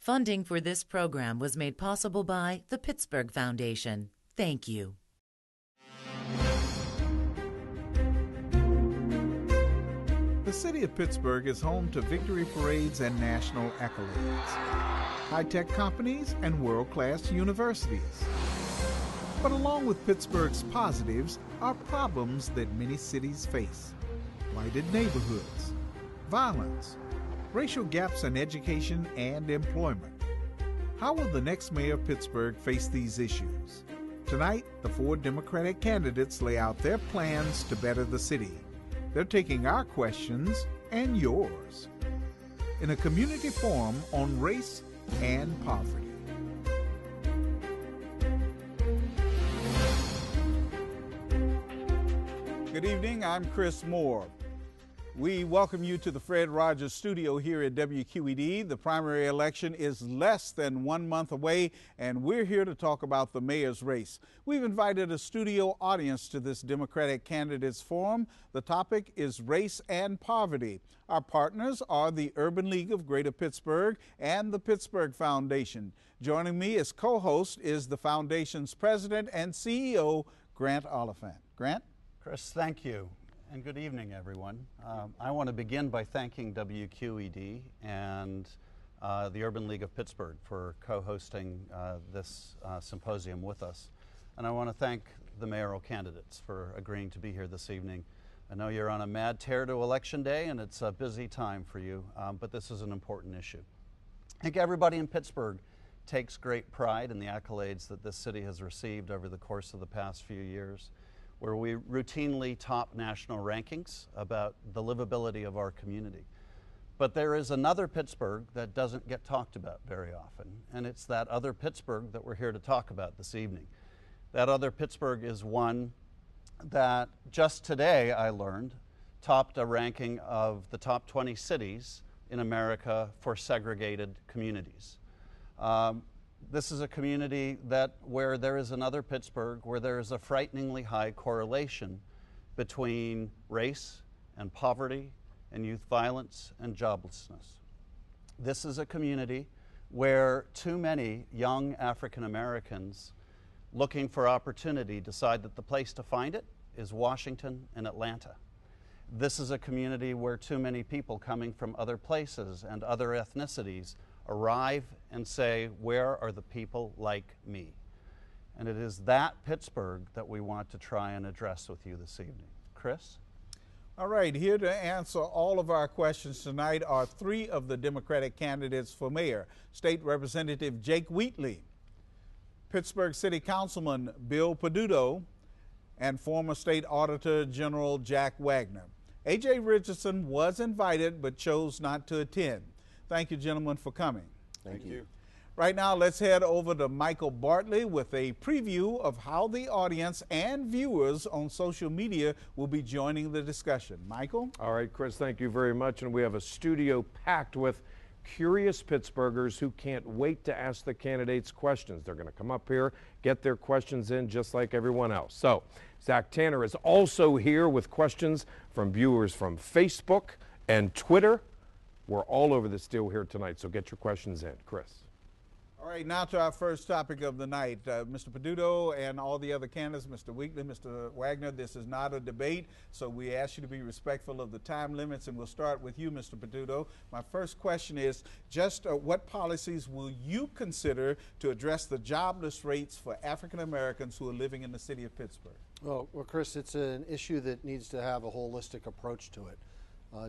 Funding for this program was made possible by the Pittsburgh Foundation. Thank you. The city of Pittsburgh is home to victory parades and national accolades, high-tech companies, and world-class universities. But along with Pittsburgh's positives are problems that many cities face: blighted neighborhoods, violence, racial gaps in education and employment. How will the next mayor of Pittsburgh face these issues? Tonight, the 4 Democratic candidates lay out their plans to better the city. They're taking our questions and yours in a community forum on race and poverty. Good evening, I'm Chris Moore. We welcome you to the Fred Rogers studio here at WQED. The primary election is less than 1 month away, and we're here to talk about the mayor's race. We've invited a studio audience to this Democratic Candidates Forum. The topic is race and poverty. Our partners are the Urban League of Greater Pittsburgh and the Pittsburgh Foundation. Joining me as co-host is the Foundation's president and CEO, Grant Oliphant. Grant? Chris, thank you. And good evening, everyone. I want to begin by thanking WQED and the Urban League of Pittsburgh for co-hosting this symposium with us. And I want to thank the mayoral candidates for agreeing to be here this evening. I know you're on a mad tear to Election Day, and it's a busy time for you, but this is an important issue. I think everybody in Pittsburgh takes great pride in the accolades that this city has received over the course of the past few years, where we routinely top national rankings about the livability of our community. But there is another Pittsburgh that doesn't get talked about very often, and it's that other Pittsburgh that we're here to talk about this evening. That other Pittsburgh is one that just today, I learned, topped a ranking of the top 20 cities in America for segregated communities. This is a community where there is another Pittsburgh where there is a frighteningly high correlation between race and poverty and youth violence and joblessness. This is a community where too many young African Americans looking for opportunity decide that the place to find it is Washington and Atlanta. This is a community where too many people coming from other places and other ethnicities arrive and say, where are the people like me? And it is that Pittsburgh that we want to try and address with you this evening. Chris? All right, here to answer all of our questions tonight are 3 of the Democratic candidates for mayor: State Representative Jake Wheatley, Pittsburgh City Councilman Bill Peduto, and former State Auditor General Jack Wagner. A.J. Richardson was invited but chose not to attend. Thank you, gentlemen, for coming. Thank you. Right now, let's head over to Michael Bartley with a preview of how the audience and viewers on social media will be joining the discussion. Michael? All right, Chris, thank you very much. And we have a studio packed with curious Pittsburghers who can't wait to ask the candidates questions. They're going to come up here, get their questions in just like everyone else. So, Zach Tanner is also here with questions from viewers from Facebook and Twitter. We're all over this deal here tonight, so get your questions in. Chris. All right, now to our first topic of the night. Mr. Peduto and all the other candidates, Mr. Wheatley, Mr. Wagner, this is not a debate, so we ask you to be respectful of the time limits, and we'll start with you, Mr. Peduto. My first question is just what policies will you consider to address the jobless rates for African Americans who are living in the city of Pittsburgh? Well, Chris, it's an issue that needs to have a holistic approach to it.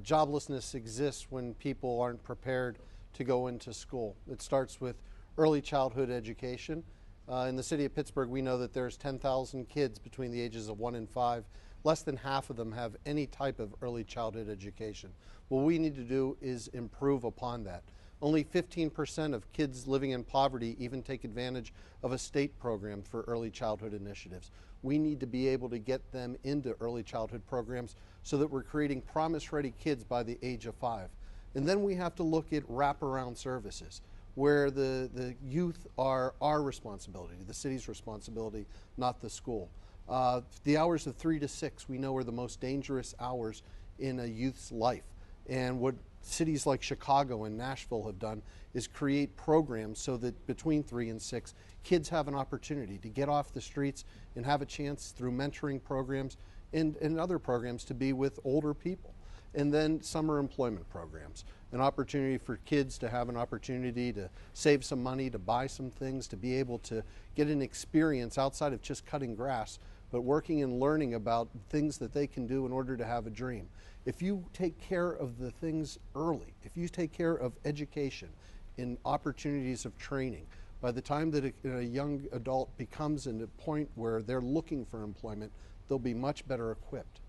Joblessness exists when people aren't prepared to go into school. It starts with early childhood education. In the city of Pittsburgh, we know that there's 10,000 kids between the ages of 1 and 5. Less than half of them have any type of early childhood education. What we need to do is improve upon that. Only 15% of kids living in poverty even take advantage of a state program for early childhood initiatives. We need to be able to get them into early childhood programs so that we're creating promise-ready kids by the age of 5. And then we have to look at wraparound services where the youth are our responsibility, the city's responsibility, not the school. The hours of 3 to 6 we know are the most dangerous hours in a youth's life. And what cities like Chicago and Nashville have done is create programs so that between 3 and 6, kids have an opportunity to get off the streets and have a chance through mentoring programs and other programs to be with older people. And then summer employment programs, an opportunity for kids to have an opportunity to save some money, to buy some things, to be able to get an experience outside of just cutting grass, but working and learning about things that they can do in order to have a dream. If you take care of the things early, if you take care of education and opportunities of training, by the time that a young adult becomes at a point where they're looking for employment, they'll be much better equipped.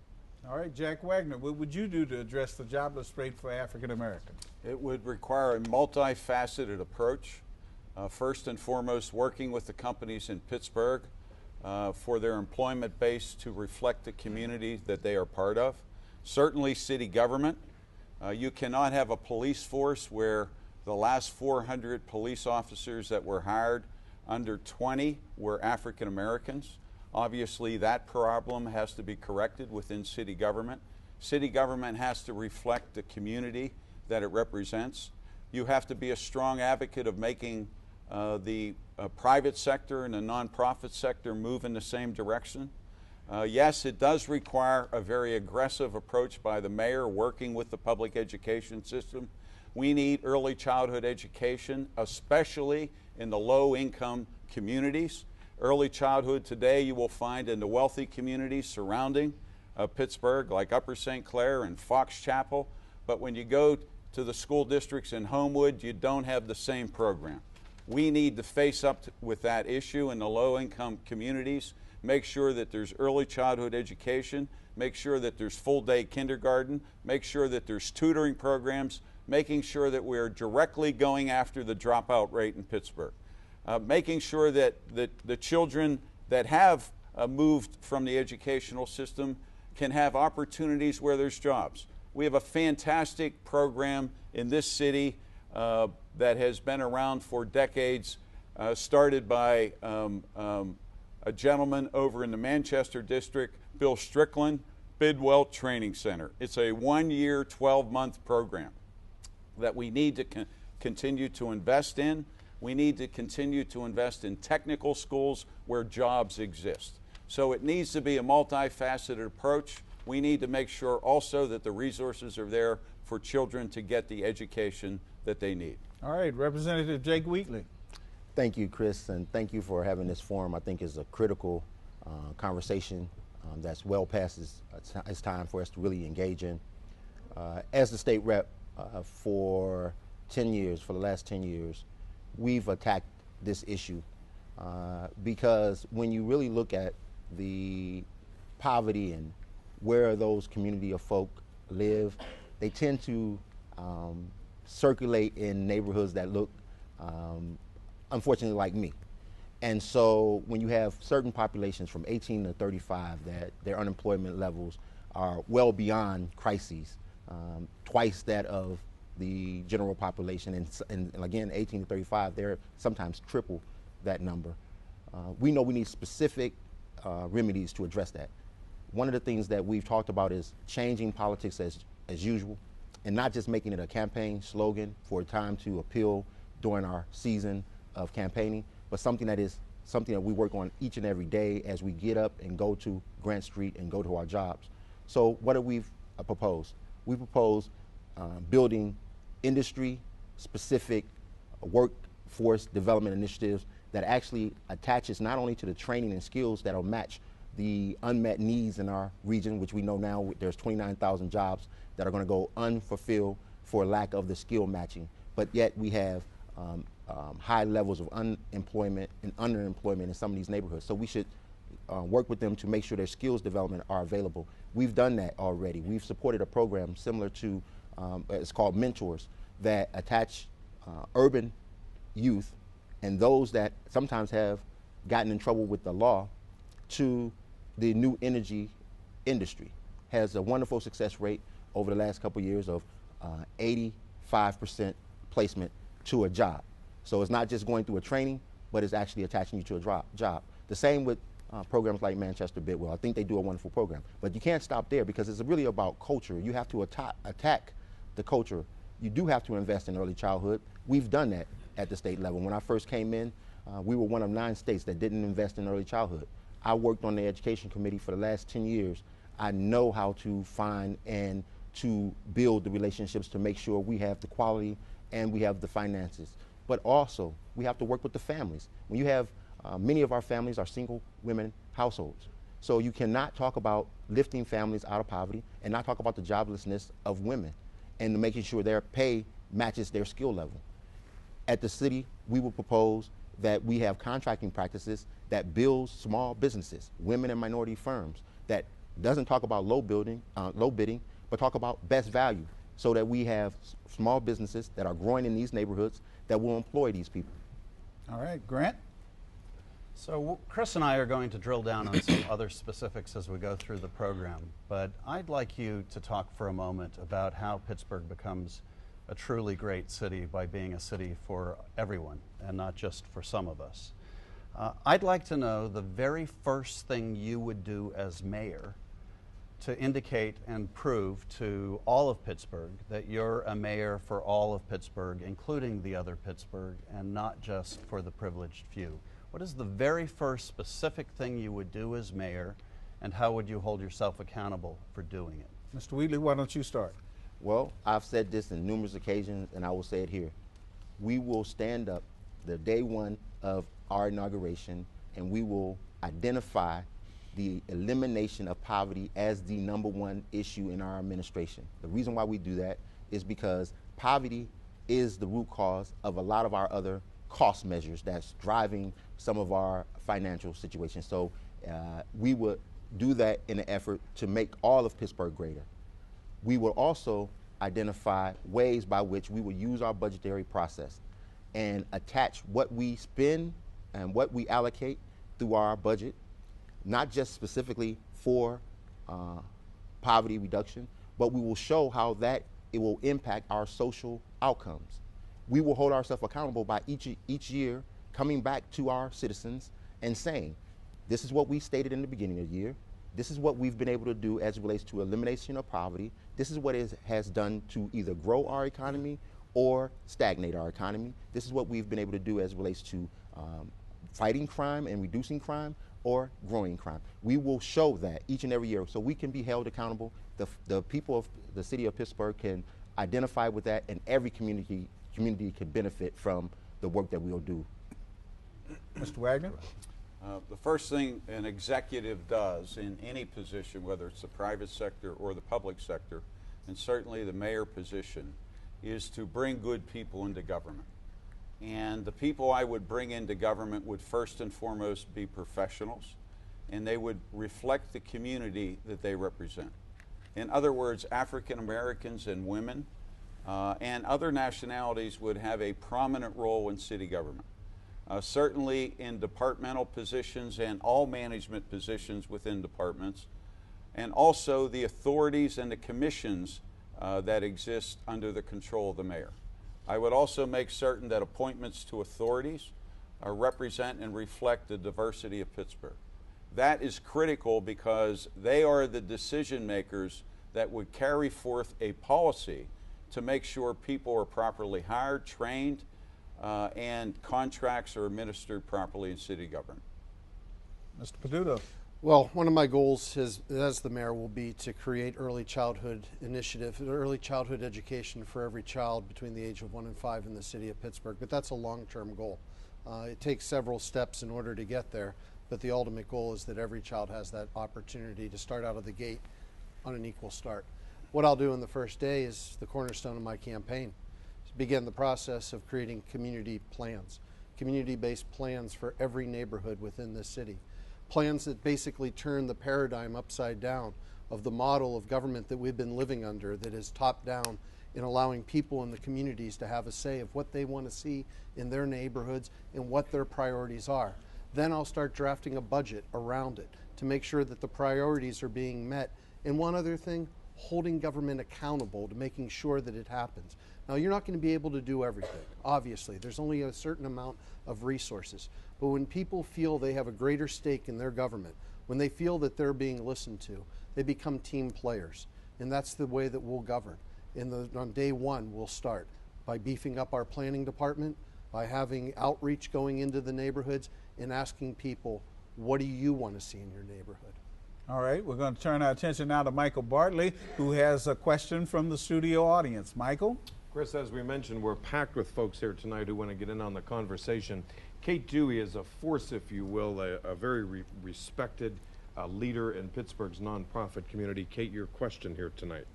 All right, Jack Wagner, what would you do to address the jobless rate for African Americans? It would require a multifaceted approach. First and foremost, working with the companies in Pittsburgh for their employment base to reflect the community that they are part of. Certainly city government. You cannot have a police force where the last 400 police officers that were hired, under 20 were African Americans. Obviously, that problem has to be corrected within city government. City government has to reflect the community that it represents. You have to be a strong advocate of making the private sector and the nonprofit sector move in the same direction. Yes, it does require a very aggressive approach by the mayor working with the public education system. We need early childhood education, especially in the low-income communities. Early childhood today you will find in the wealthy communities surrounding Pittsburgh, like Upper St. Clair and Fox Chapel, but when you go to the school districts in Homewood, you don't have the same program. We need to face up with that issue in the low-income communities, make sure that there's early childhood education, make sure that there's full-day kindergarten, make sure that there's tutoring programs, making sure that we're directly going after the dropout rate in Pittsburgh. Making sure that the children that have moved from the educational system can have opportunities where there's jobs. We have a fantastic program in this city that has been around for decades, started by a gentleman over in the Manchester district, Bill Strickland, Bidwell Training Center. It's a 1-year, 12-month program that we need to continue to invest in. We need to continue to invest in technical schools where jobs exist. So it needs to be a multifaceted approach. We need to make sure also that the resources are there for children to get the education that they need. All right, Representative Jake Wheatley. Thank you, Chris, and thank you for having this forum. I think it's a critical conversation that's well past its time for us to really engage in. As the state rep for the last 10 years, we've attacked this issue because when you really look at the poverty and where those community of folk live, they tend to circulate in neighborhoods that look unfortunately like me. And so when you have certain populations from 18 to 35 that their unemployment levels are well beyond crises, twice that of the general population, and again, 18 to 35, they're sometimes triple that number. We know we need specific remedies to address that. One of the things that we've talked about is changing politics as usual, and not just making it a campaign slogan for a time to appeal during our season of campaigning, but something that we work on each and every day as we get up and go to Grant Street and go to our jobs. So what have we proposed? We propose building industry-specific workforce development initiatives that actually attaches not only to the training and skills that will match the unmet needs in our region, which we know now there's 29,000 jobs that are going to go unfulfilled for lack of the skill matching, but yet we have high levels of unemployment and underemployment in some of these neighborhoods. So we should work with them to make sure their skills development are available. We've done that already. We've supported a program similar to, it's called Mentors, that attach urban youth and those that sometimes have gotten in trouble with the law to the new energy industry. Has a wonderful success rate over the last couple of years of 85% placement to a job. So it's not just going through a training, but it's actually attaching you to a job. The same with programs like Manchester Bidwell. I think they do a wonderful program. But you can't stop there because it's really about culture. You have to attack the culture you do have to invest in early childhood. We've done that at the state level. When I first came in, we were one of 9 states that didn't invest in early childhood. I worked on the education committee for the last 10 years. I know how to find and to build the relationships to make sure we have the quality and we have the finances. But also, we have to work with the families. When you have, many of our families are single women households. So you cannot talk about lifting families out of poverty and not talk about the joblessness of women and making sure their pay matches their skill level. At the city, we will propose that we have contracting practices that builds small businesses, women and minority firms, that doesn't talk about low bidding, but talk about best value, so that we have small businesses that are growing in these neighborhoods that will employ these people. All right, Grant? So Chris and I are going to drill down on some other specifics as we go through the program, but I'd like you to talk for a moment about how Pittsburgh becomes a truly great city by being a city for everyone and not just for some of us. I'd like to know the very first thing you would do as mayor to indicate and prove to all of Pittsburgh that you're a mayor for all of Pittsburgh, including the other Pittsburgh, and not just for the privileged few. What is the very first specific thing you would do as mayor, and how would you hold yourself accountable for doing it? Mr. Wheatley, why don't you start? Well, I've said this in numerous occasions, and I will say it here. We will stand up the day one of our inauguration, and we will identify the elimination of poverty as the #1 issue in our administration. The reason why we do that is because poverty is the root cause of a lot of our other cost measures that's driving some of our financial situations. So we would do that in an effort to make all of Pittsburgh greater. We will also identify ways by which we will use our budgetary process and attach what we spend and what we allocate through our budget, not just specifically for poverty reduction, but we will show how that it will impact our social outcomes. We will hold ourselves accountable by each year coming back to our citizens and saying, this is what we stated in the beginning of the year. This is what we've been able to do as it relates to elimination of poverty. This is what it has done to either grow our economy or stagnate our economy. This is what we've been able to do as it relates to fighting crime and reducing crime or growing crime. We will show that each and every year so we can be held accountable. The people of the city of Pittsburgh can identify with that, and every community can benefit from the work that we'll do. Mr. Wagner? The first thing an executive does in any position, whether it's the private sector or the public sector, and certainly the mayor position, is to bring good people into government. And the people I would bring into government would first and foremost be professionals, and they would reflect the community that they represent. In other words, African Americans and women and other nationalities would have a prominent role in city government. Certainly in departmental positions and all management positions within departments, and also the authorities and the commissions that exist under the control of the mayor. I would also make certain that appointments to authorities represent and reflect the diversity of Pittsburgh. That is critical because they are the decision makers that would carry forth a policy to make sure people are properly hired, trained, and contracts are administered properly in city government. Mr. Peduto? Well, one of my goals as the mayor will be to create early childhood initiative, early childhood education for every child between the age of 1 and 5 in the city of Pittsburgh, but that's a long-term goal. It takes several steps in order to get there, but the ultimate goal is that every child has that opportunity to start out of the gate on an equal start. What I'll do on the first day is the cornerstone of my campaign, is begin the process of creating community plans, community-based plans for every neighborhood within this city. Plans that basically turn the paradigm upside down of the model of government that we've been living under, that is top down in allowing people in the communities to have a say of what they want to see in their neighborhoods and what their priorities are. Then I'll start drafting a budget around it to make sure that the priorities are being met. And one other thing, holding government accountable to making sure that it happens. Now, you're not going to be able to do everything, obviously. There's only a certain amount of resources. But when people feel they have a greater stake in their government, when they feel that they're being listened to, they become team players. And that's the way that we'll govern. On day one, we'll start by beefing up our planning department, by having outreach going into the neighborhoods and asking people, what do you want to see in your neighborhood? All right, we're going to turn our attention now to Michael Bartley, who has a question from the studio audience. Michael? Chris, as we mentioned, we're packed with folks here tonight who want to get in on the conversation. Kate Dewey is a force, if you will, a very respected leader in Pittsburgh's nonprofit community. Kate, your question here tonight.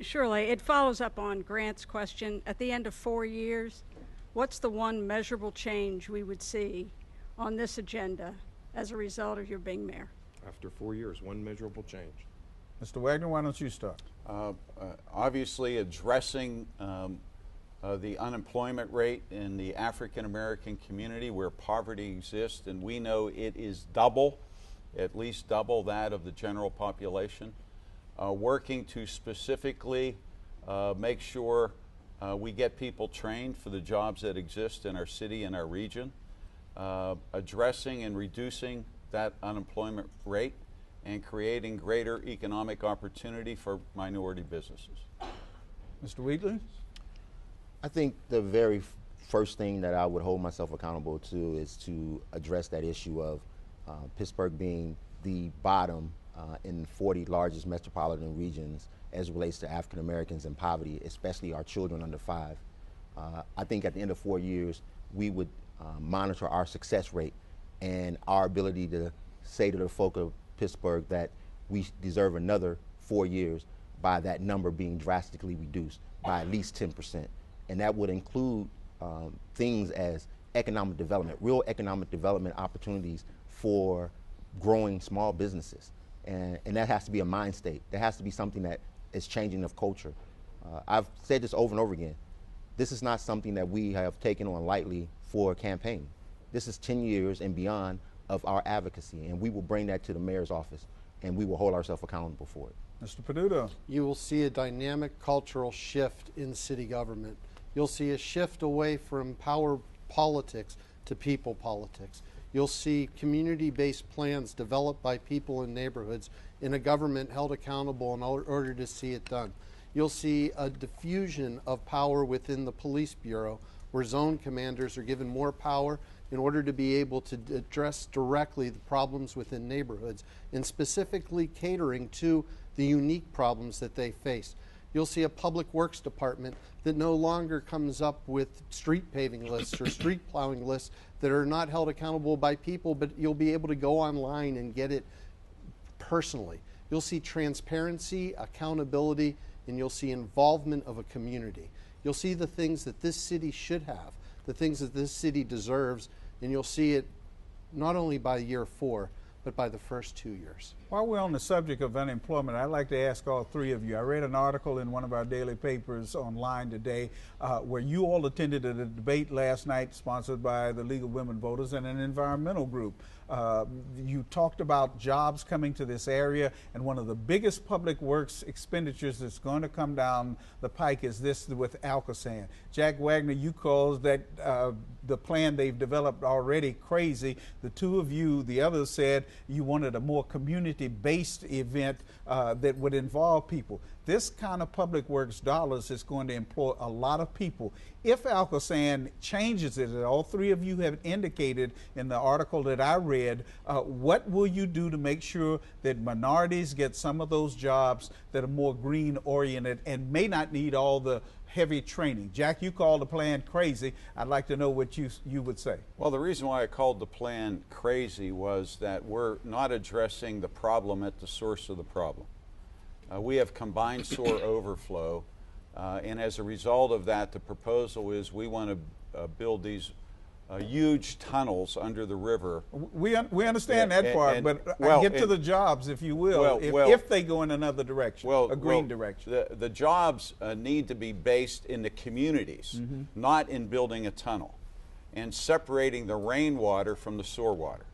Surely. It follows up on Grant's question. At the end of 4 years, what's the one measurable change we would see on this agenda as a result of your being mayor? After 4 years, one measurable change. Mr. Wagner, why don't you start? Obviously addressing the unemployment rate in the African American community where poverty exists, and we know it is double, at least double that of the general population. Working to specifically make sure we get people trained for the jobs that exist in our city and our region, addressing and reducing that unemployment rate, and creating greater economic opportunity for minority businesses. Mr. Wheatley? I think the very first thing that I would hold myself accountable to is to address that issue of Pittsburgh being the bottom in 40 largest metropolitan regions as it relates to African Americans and poverty, especially our children under 5. I think at the end of 4 years, we would monitor our success rate and our ability to say to the folk of Pittsburgh that we deserve another 4 years by that number being drastically reduced by at least 10%. And that would include things as economic development, real economic development opportunities for growing small businesses. And that has to be a mind state. There has to be something that is changing of culture. I've said this over and over again. This is not something that we have taken on lightly for a campaign. This is 10 years and beyond of our advocacy, and we will bring that to the mayor's office, and we will hold ourselves accountable for it. Mr. Peduto? You will see a dynamic cultural shift in city government. You'll see a shift away from power politics to people politics. You'll see community-based plans developed by people in neighborhoods in a government held accountable in order to see it done. You'll see a diffusion of power within the police bureau where zone commanders are given more power in order to be able to address directly the problems within neighborhoods and specifically catering to the unique problems that they face. You'll see a public works department that no longer comes up with street paving lists or street plowing lists that are not held accountable by people, but you'll be able to go online and get it personally. You'll see transparency, accountability, and you'll see involvement of a community. You'll see the things that this city should have, the things that this city deserves, and you'll see it not only by year 4, but by the first 2 years. While we're on the subject of unemployment, I'd like to ask all three of you. I read an article in one of our daily papers online today where you all attended a debate last night sponsored by the League of Women Voters and an environmental group. You talked about jobs coming to this area, and one of the biggest public works expenditures that's going to come down the pike is this with Alcosan. Jack Wagner, you called that the plan they've developed already crazy. The two of you, the others said you wanted a more community-based event that would involve people. This kind of public works dollars is going to employ a lot of people. If Alcosan changes it, as all three of you have indicated in the article that I read, what will you do to make sure that minorities get some of those jobs that are more green-oriented and may not need all the heavy training? Jack, you called the plan crazy. I'd like to know what you would say. Well, the reason why I called the plan crazy was that we're not addressing the problem at the source of the problem. We have combined sewer overflow, and as a result of that, the proposal is we want to build these huge tunnels under the river. We understand that part, but get to the jobs, if you will, if they go in another direction, a green direction. The jobs need to be based in the communities, not in building a tunnel, and separating the rainwater from the sewer water.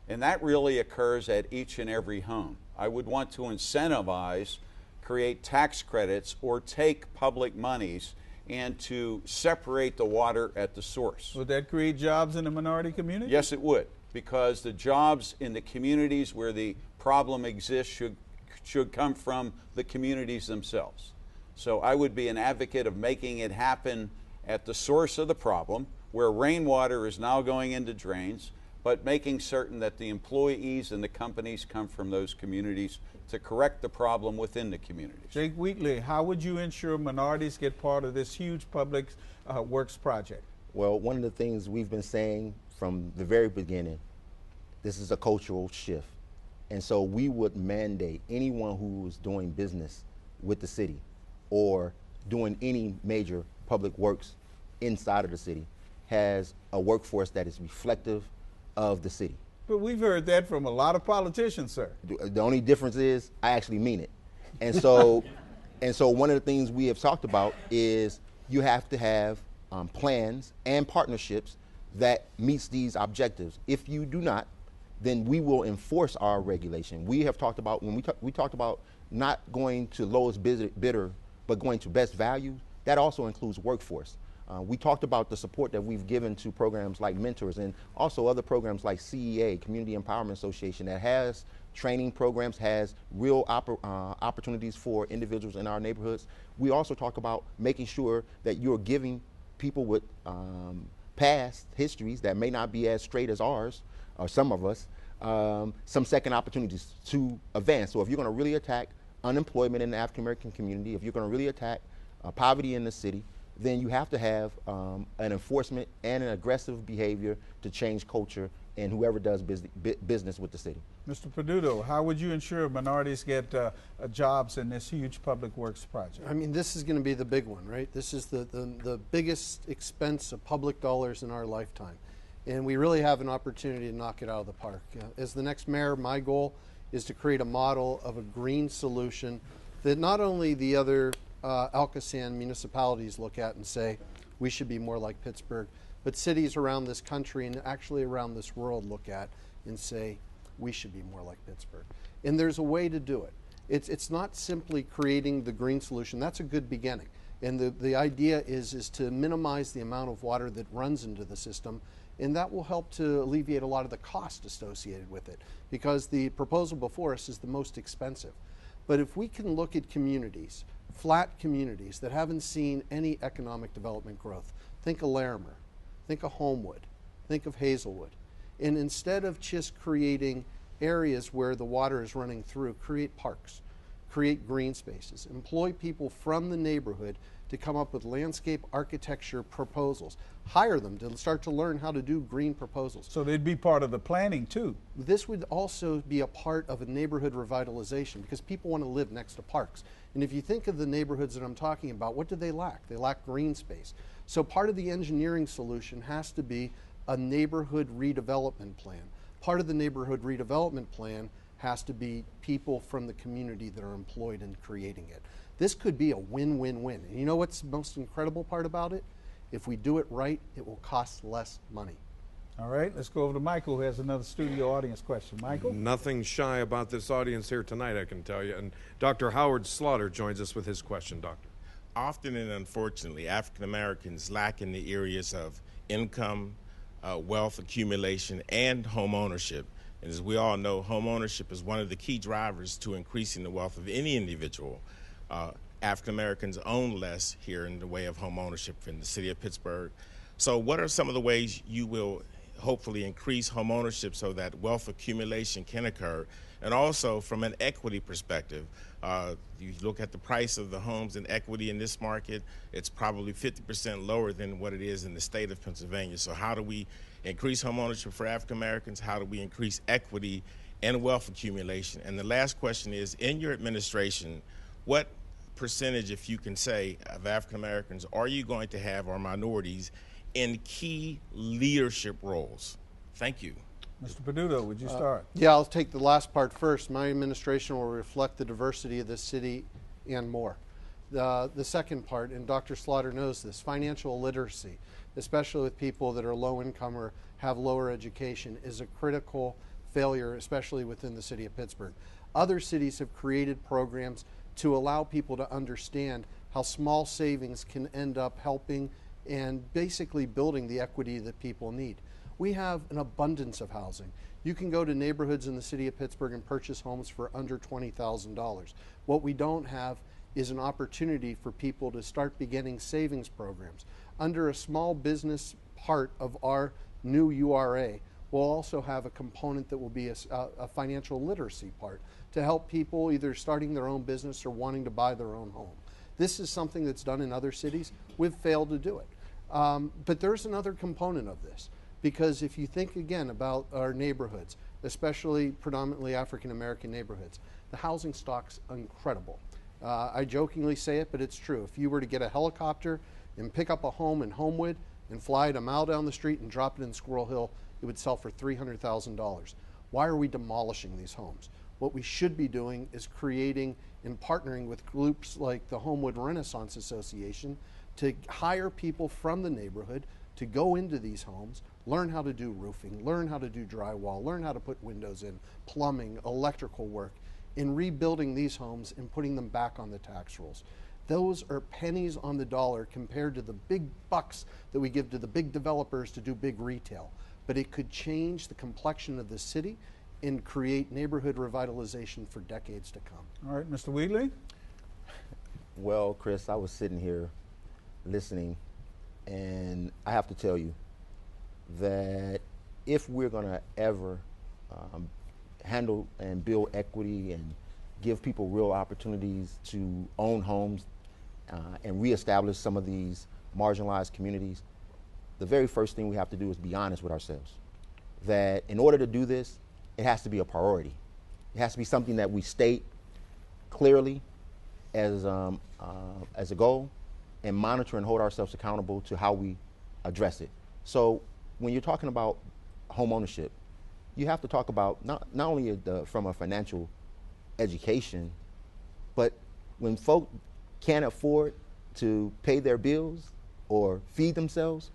And that really occurs at each and every home. I would want to incentivize, create tax credits, or take public monies and to separate the water at the source. Would that create jobs in the minority community? Yes, it would, because the jobs in the communities where the problem exists should come from the communities themselves. So I would be an advocate of making it happen at the source of the problem, where rainwater is now going into drains, but making certain that the employees and the companies come from those communities to correct the problem within the communities. Jake Wheatley, how would you ensure minorities get part of this huge public works project? Well, one of the things we've been saying from the very beginning, this is a cultural shift. And so we would mandate anyone who is doing business with the city or doing any major public works inside of the city has a workforce that is reflective of the city. But we've heard that from a lot of politicians, sir. The only difference is I actually mean it. And so, one of the things we have talked about is you have to have plans and partnerships that meets these objectives. If you do not, then we will enforce our regulation. We have talked about, when we talked about not going to lowest bidder, but going to best value, that also includes workforce. We talked about the support that we've given to programs like Mentors and also other programs like CEA, Community Empowerment Association, that has training programs, has real opportunities for individuals in our neighborhoods. We also talk about making sure that you're giving people with past histories that may not be as straight as ours, or some of us, some second opportunities to advance. So if you're going to really attack unemployment in the African American community, if you're going to really attack poverty in the city, then you have to have an enforcement and an aggressive behavior to change culture in whoever does business with the city. Mr. Peduto, how would you ensure minorities get jobs in this huge public works project? I mean, this is going to be the big one, right? This is the biggest expense of public dollars in our lifetime. And we really have an opportunity to knock it out of the park. As the next mayor, my goal is to create a model of a green solution that not only the other Alcosan municipalities look at and say, we should be more like Pittsburgh, but cities around this country and actually around this world look at and say, we should be more like Pittsburgh. And there's a way to do it. It's not simply creating the green solution. That's a good beginning. And the idea is to minimize the amount of water that runs into the system, and that will help to alleviate a lot of the cost associated with it, because the proposal before us is the most expensive. But if we can look at communities, flat communities that haven't seen any economic development growth, think of Larimer, think of Homewood, think of Hazelwood, and instead of just creating areas where the water is running through, create parks, create green spaces, employ people from the neighborhood to come up with landscape architecture proposals, hire them to start to learn how to do green proposals. So they'd be part of the planning too. This would also be a part of a neighborhood revitalization, because people want to live next to parks. And if you think of the neighborhoods that I'm talking about, what do they lack? They lack green space. So part of the engineering solution has to be a neighborhood redevelopment plan. Part of the neighborhood redevelopment plan has to be people from the community that are employed in creating it. This could be a win-win-win. And you know what's the most incredible part about it? If we do it right, it will cost less money. All right, let's go over to Michael, who has another studio audience question. Michael? Nothing shy about this audience here tonight, I can tell you. And Dr. Howard Slaughter joins us with his question, Doctor. Often and unfortunately, African Americans lack in the areas of income, wealth accumulation, and home ownership. And as we all know, home ownership is one of the key drivers to increasing the wealth of any individual. African Americans own less here in the way of home ownership in the city of Pittsburgh. So what are some of the ways you will hopefully increase home ownership so that wealth accumulation can occur? And also from an equity perspective, you look at the price of the homes and equity in this market, it's probably 50% lower than what it is in the state of Pennsylvania. So how do we increase home ownership for African Americans? How do we increase equity and wealth accumulation? And the last question is, in your administration, what percentage, if you can say, of African Americans are you going to have, or minorities, in key leadership roles? Thank you. Mr. Peduto, would you start? Yeah, I'll take the last part first. My administration will reflect the diversity of the city and more. The second part, and Dr. Slaughter knows this, financial literacy, especially with people that are low income or have lower education, is a critical failure, especially within the city of Pittsburgh. Other cities have created programs to allow people to understand how small savings can end up helping and basically building the equity that people need. We have an abundance of housing. You can go to neighborhoods in the city of Pittsburgh and purchase homes for under $20,000. What we don't have is an opportunity for people to start beginning savings programs. Under a small business part of our new URA, we'll also have a component that will be a financial literacy part to help people either starting their own business or wanting to buy their own home. This is something that's done in other cities. We've failed to do it. But there's another component of this, because if you think again about our neighborhoods, especially predominantly African American neighborhoods, the housing stock's incredible. I jokingly say it, but it's true. If you were to get a helicopter and pick up a home in Homewood and fly it a mile down the street and drop it in Squirrel Hill, it would sell for $300,000. Why are we demolishing these homes? What we should be doing is creating and partnering with groups like the Homewood Renaissance Association to hire people from the neighborhood to go into these homes, learn how to do roofing, learn how to do drywall, learn how to put windows in, plumbing, electrical work, in rebuilding these homes and putting them back on the tax rolls. Those are pennies on the dollar compared to the big bucks that we give to the big developers to do big retail. But it could change the complexion of the city and create neighborhood revitalization for decades to come. All right, Mr. Wheatley? Well, Chris, I was sitting here listening, and I have to tell you that if we're going to ever handle and build equity and give people real opportunities to own homes and reestablish some of these marginalized communities, the very first thing we have to do is be honest with ourselves. That in order to do this, it has to be a priority. It has to be something that we state clearly as a goal and monitor and hold ourselves accountable to how we address it. So when you're talking about home ownership, you have to talk about not only from a financial education, but when folk can't afford to pay their bills or feed themselves,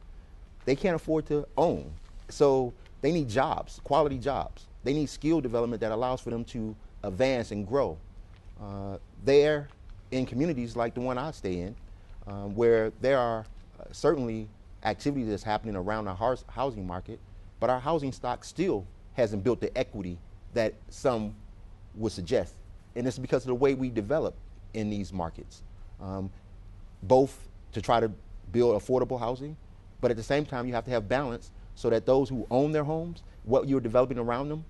they can't afford to own. So they need jobs, quality jobs. They need skill development that allows for them to advance and grow. They're in communities like the one I stay in, where there are certainly activities that's happening around our housing market, but our housing stock still hasn't built the equity that some would suggest. And it's because of the way we develop in these markets, both to try to build affordable housing, but at the same time you have to have balance so that those who own their homes, what you're developing around them,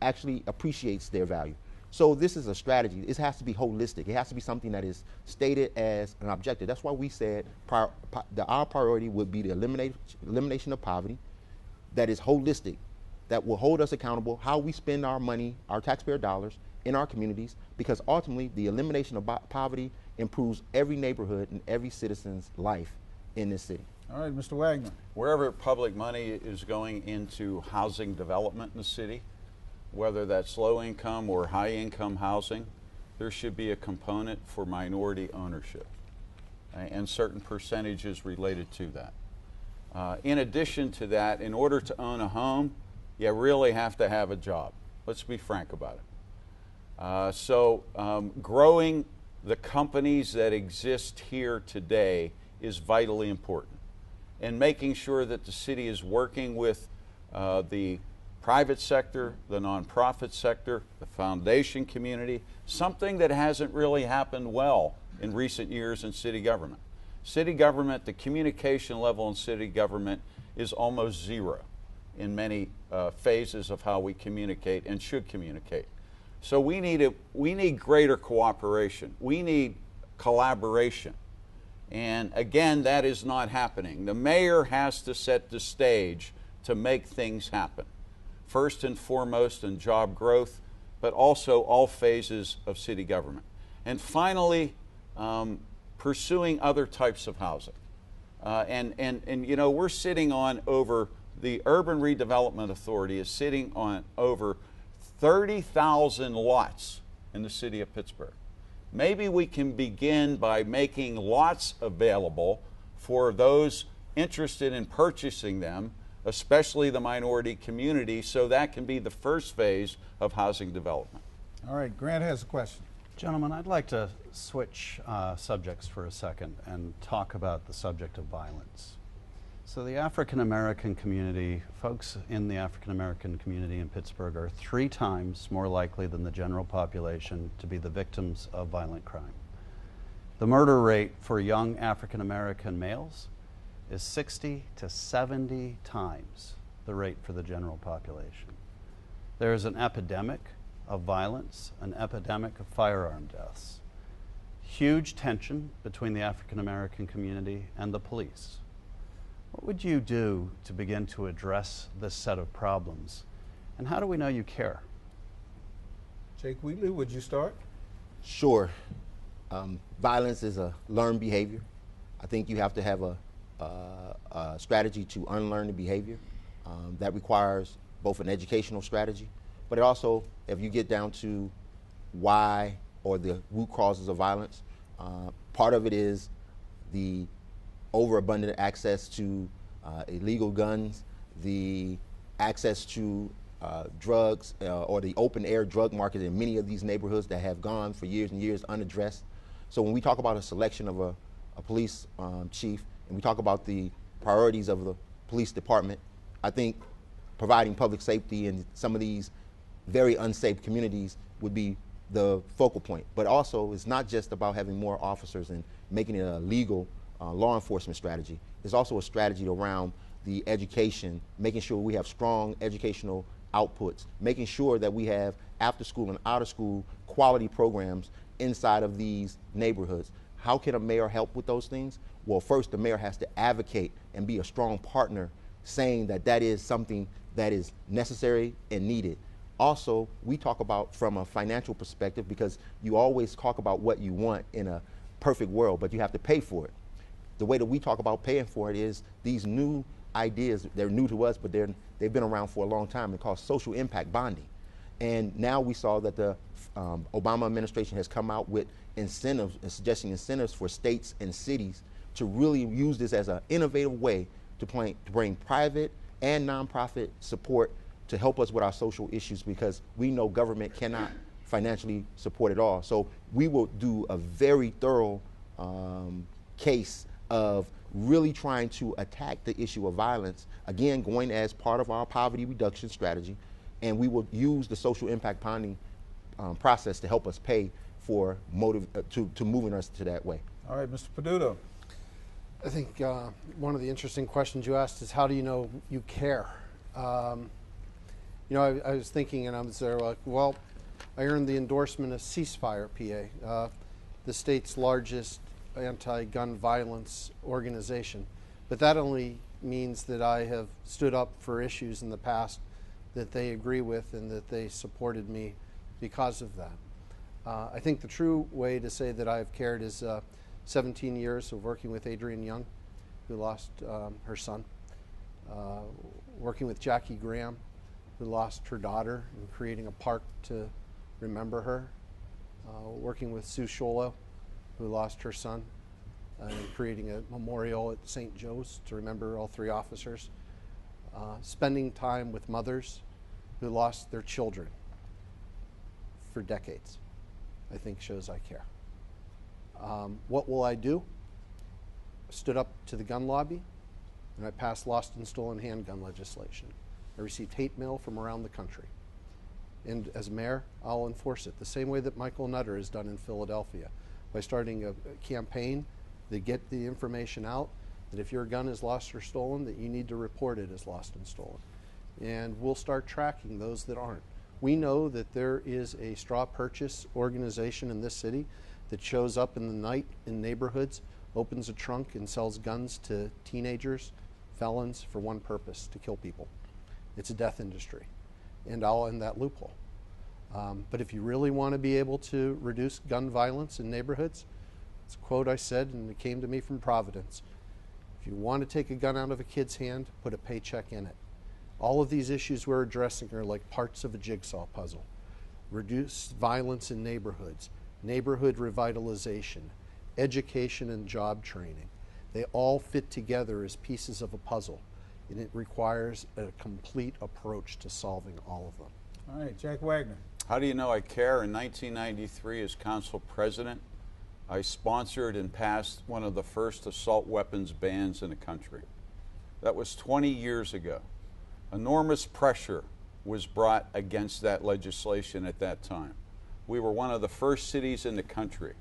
actually appreciates their value. So this is a strategy. It has to be holistic. It has to be something that is stated as an objective. That's why we said our priority would be the elimination of poverty that is holistic, that will hold us accountable how we spend our money, our taxpayer dollars in our communities, because ultimately the elimination of poverty improves every neighborhood and every citizen's life in this city. All right, Mr. Wagner. Wherever public money is going into housing development in the city, whether that's low income or high income housing, there should be a component for minority ownership and certain percentages related to that. In addition to that, in order to own a home, you really have to have a job. Let's be frank about it. So growing the companies that exist here today is vitally important, and making sure that the city is working with the private sector, the nonprofit sector, the foundation community, something that hasn't really happened well in recent years in city government. City government, the communication level in city government is almost zero in many phases of how we communicate and should communicate. So we need greater cooperation. We need collaboration. And again, that is not happening. The mayor has to set the stage to make things happen. First and foremost in job growth, but also all phases of city government. And finally, pursuing other types of housing. And you know, we're sitting on over, the Urban Redevelopment Authority is sitting on over 30,000 lots in the city of Pittsburgh. Maybe we can begin by making lots available for those interested in purchasing them, especially the minority community, so that can be the first phase of housing development. All right, Grant has a question. Gentlemen, I'd like to switch subjects for a second and talk about the subject of violence. So the African American community, folks in the African American community in Pittsburgh are 3 times more likely than the general population to be the victims of violent crime. The murder rate for young African American males is 60 to 70 times the rate for the general population. There is an epidemic of violence, an epidemic of firearm deaths. Huge tension between the African American community and the police. What would you do to begin to address this set of problems? And how do we know you care? Jake Wheatley, would you start? Sure. Violence is a learned behavior. I think you have to have a strategy to unlearn the behavior. That requires both an educational strategy, but it also, if you get down to why or the root causes of violence, part of it is the overabundant access to illegal guns, the access to drugs, or the open air drug market in many of these neighborhoods that have gone for years and years unaddressed. So when we talk about a selection of a police chief, and we talk about the priorities of the police department, I think providing public safety in some of these very unsafe communities would be the focal point. But also, it's not just about having more officers and making it a legal law enforcement strategy. It's also a strategy around the education, making sure we have strong educational outputs, making sure that we have after school and out of school quality programs inside of these neighborhoods. How can a mayor help with those things? Well, first, the mayor has to advocate and be a strong partner, saying that that is something that is necessary and needed. Also, we talk about from a financial perspective, because you always talk about what you want in a perfect world, but you have to pay for it. The way that we talk about paying for it is these new ideas. They're new to us, but they've been around for a long time. They're called social impact bonding. And now we saw that the Obama administration has come out with incentives and suggesting incentives for states and cities to really use this as an innovative way to bring private and nonprofit support to help us with our social issues, because we know government cannot financially support it all. So we will do a very thorough case of really trying to attack the issue of violence, again, going as part of our poverty reduction strategy, and we will use the social impact bonding process to help us pay for to moving us to that way. All right, Mr. Peduto. I think one of the interesting questions you asked is, how do you know you care? You know, I was thinking, and I was there like, well, I earned the endorsement of Ceasefire PA, the state's largest anti-gun violence organization. But that only means that I have stood up for issues in the past that they agree with and that they supported me because of that. I think the true way to say that I've cared is 17 years of working with Adrienne Young, who lost her son, working with Jackie Graham, who lost her daughter, and creating a park to remember her, working with Sue Sholo, who lost her son, and creating a memorial at St. Joe's to remember all three officers, spending time with mothers who lost their children for decades, I think shows I care. What will I do? Stood up to the gun lobby, and I passed lost and stolen handgun legislation. I received hate mail from around the country. And as mayor, I'll enforce it the same way that Michael Nutter has done in Philadelphia, by starting a campaign to get the information out that if your gun is lost or stolen, that you need to report it as lost and stolen. And we'll start tracking those that aren't. We know that there is a straw purchase organization in this city that shows up in the night in neighborhoods, opens a trunk and sells guns to teenagers, felons, for one purpose: to kill people. It's a death industry, and I'll end that loophole. But if you really want to be able to reduce gun violence in neighborhoods, it's a quote I said, and it came to me from Providence. If you want to take a gun out of a kid's hand, put a paycheck in it. All of these issues we're addressing are like parts of a jigsaw puzzle. Reduce violence in neighborhoods, neighborhood revitalization, education and job training. They all fit together as pieces of a puzzle, and it requires a complete approach to solving all of them. All right, Jack Wagner. How do you know I care? In 1993, as council president, I sponsored and passed one of the first assault weapons bans in the country. That was 20 years ago. Enormous pressure was brought against that legislation at that time. We were one of the first cities in the country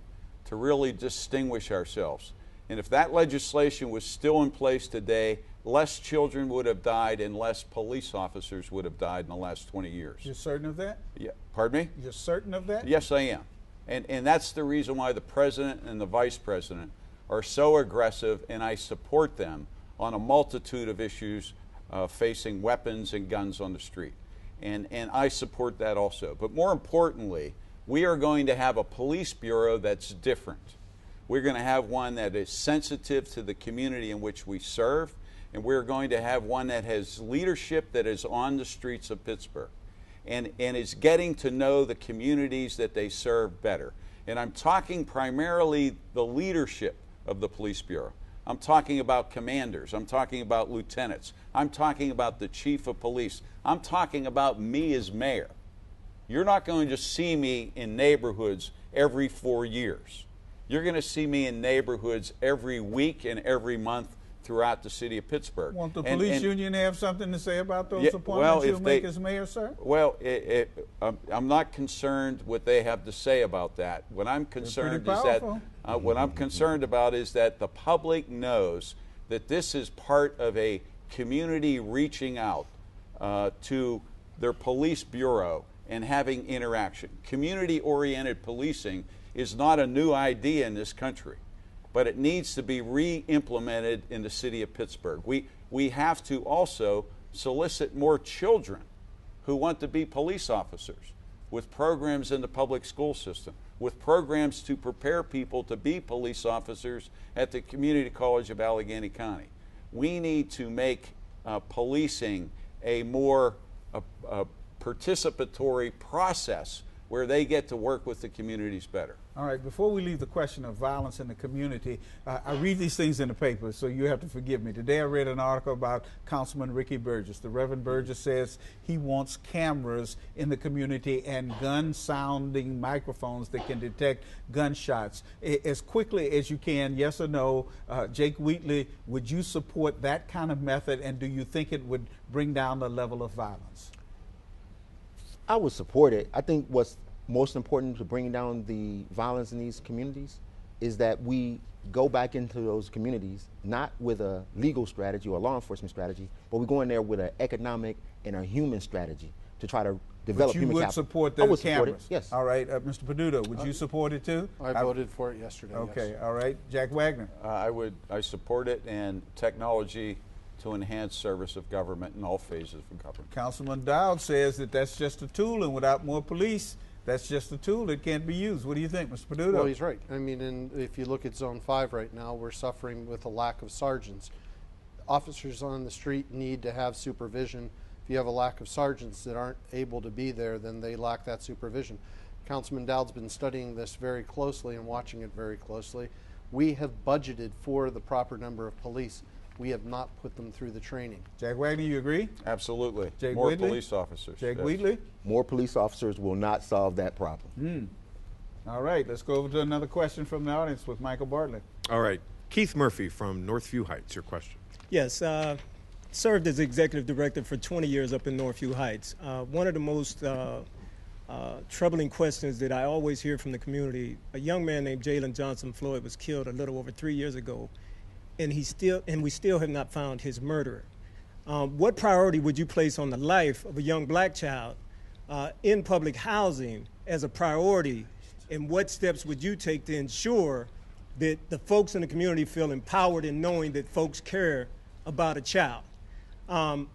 to really distinguish ourselves. And if that legislation was still in place today, less children would have died and less police officers would have died in the last 20 years. You're certain of that? Yeah. Pardon me? You're certain of that? Yes, I am. And that's the reason why the president and the vice president are so aggressive, and I support them on a multitude of issues facing weapons and guns on the street. And I support that also. But more importantly, we are going to have a police bureau that's different. We're going to have one that is sensitive to the community in which we serve, and we're going to have one that has leadership that is on the streets of Pittsburgh and is getting to know the communities that they serve better. And I'm talking primarily the leadership of the police bureau. I'm talking about commanders. I'm talking about lieutenants. I'm talking about the chief of police. I'm talking about me as mayor. You're not going to see me in neighborhoods every 4 years. You're going to see me in neighborhoods every week and every month throughout the city of Pittsburgh. Want the police union to have something to say about those appointments you'll make as mayor, sir? Well, I'm not concerned what they have to say about that. What I'm concerned is that what I'm concerned about is that the public knows that this is part of a community reaching out to their police bureau and having interaction. Community-oriented policing is not a new idea in this country, but it needs to be re-implemented in the city of Pittsburgh. We have to also solicit more children who want to be police officers with programs in the public school system, with programs to prepare people to be police officers at the Community College of Allegheny County. We need to make policing a more participatory process where they get to work with the communities better. All right, before we leave the question of violence in the community, I read these things in the paper, so you have to forgive me. Today I read an article about Councilman Ricky Burgess. The Reverend Burgess says he wants cameras in the community and gun-sounding microphones that can detect gunshots. As quickly as you can, yes or no, Jake Wheatley, would you support that kind of method, and do you think it would bring down the level of violence? I would support it. I think what's most important to bringing down the violence in these communities is that we go back into those communities not with a legal strategy or a law enforcement strategy, but we go in there with an economic and a human strategy to try to develop human capital. You would support the cameras? Support it, yes. All right, Mr. Peduto, would you support it too? I voted for it yesterday. Okay, yes. all right. Jack Wagner? I support it, and technology to enhance service of government in all phases of government. Councilman Dowd says that that's just a tool, and without more police, that's just a tool that can't be used. What do you think, Mr. Peduto? Well, he's right. I mean, if you look at Zone 5 right now, we're suffering with a lack of sergeants. Officers on the street need to have supervision. If you have a lack of sergeants that aren't able to be there, then they lack that supervision. Councilman Dowd's been studying this very closely and watching it very closely. We have budgeted for the proper number of police. We have not put them through the training. Jack Wagner, you agree? Absolutely. Jake More Wheatley? police officers. Jake yes. Wheatley? More police officers will not solve that problem. All right, let's go over to another question from the audience with Michael Bartlett. All right. Keith Murphy from Northview Heights, your question. Yes, served as executive director for 20 years up in Northview Heights. One of the most troubling questions that I always hear from the community, a young man named Jalen Johnson Floyd was killed a little over 3 years ago, and we still have not found his murderer. What priority would you place on the life of a young black child in public housing as a priority, and what steps would you take to ensure that the folks in the community feel empowered in knowing that folks care about a child?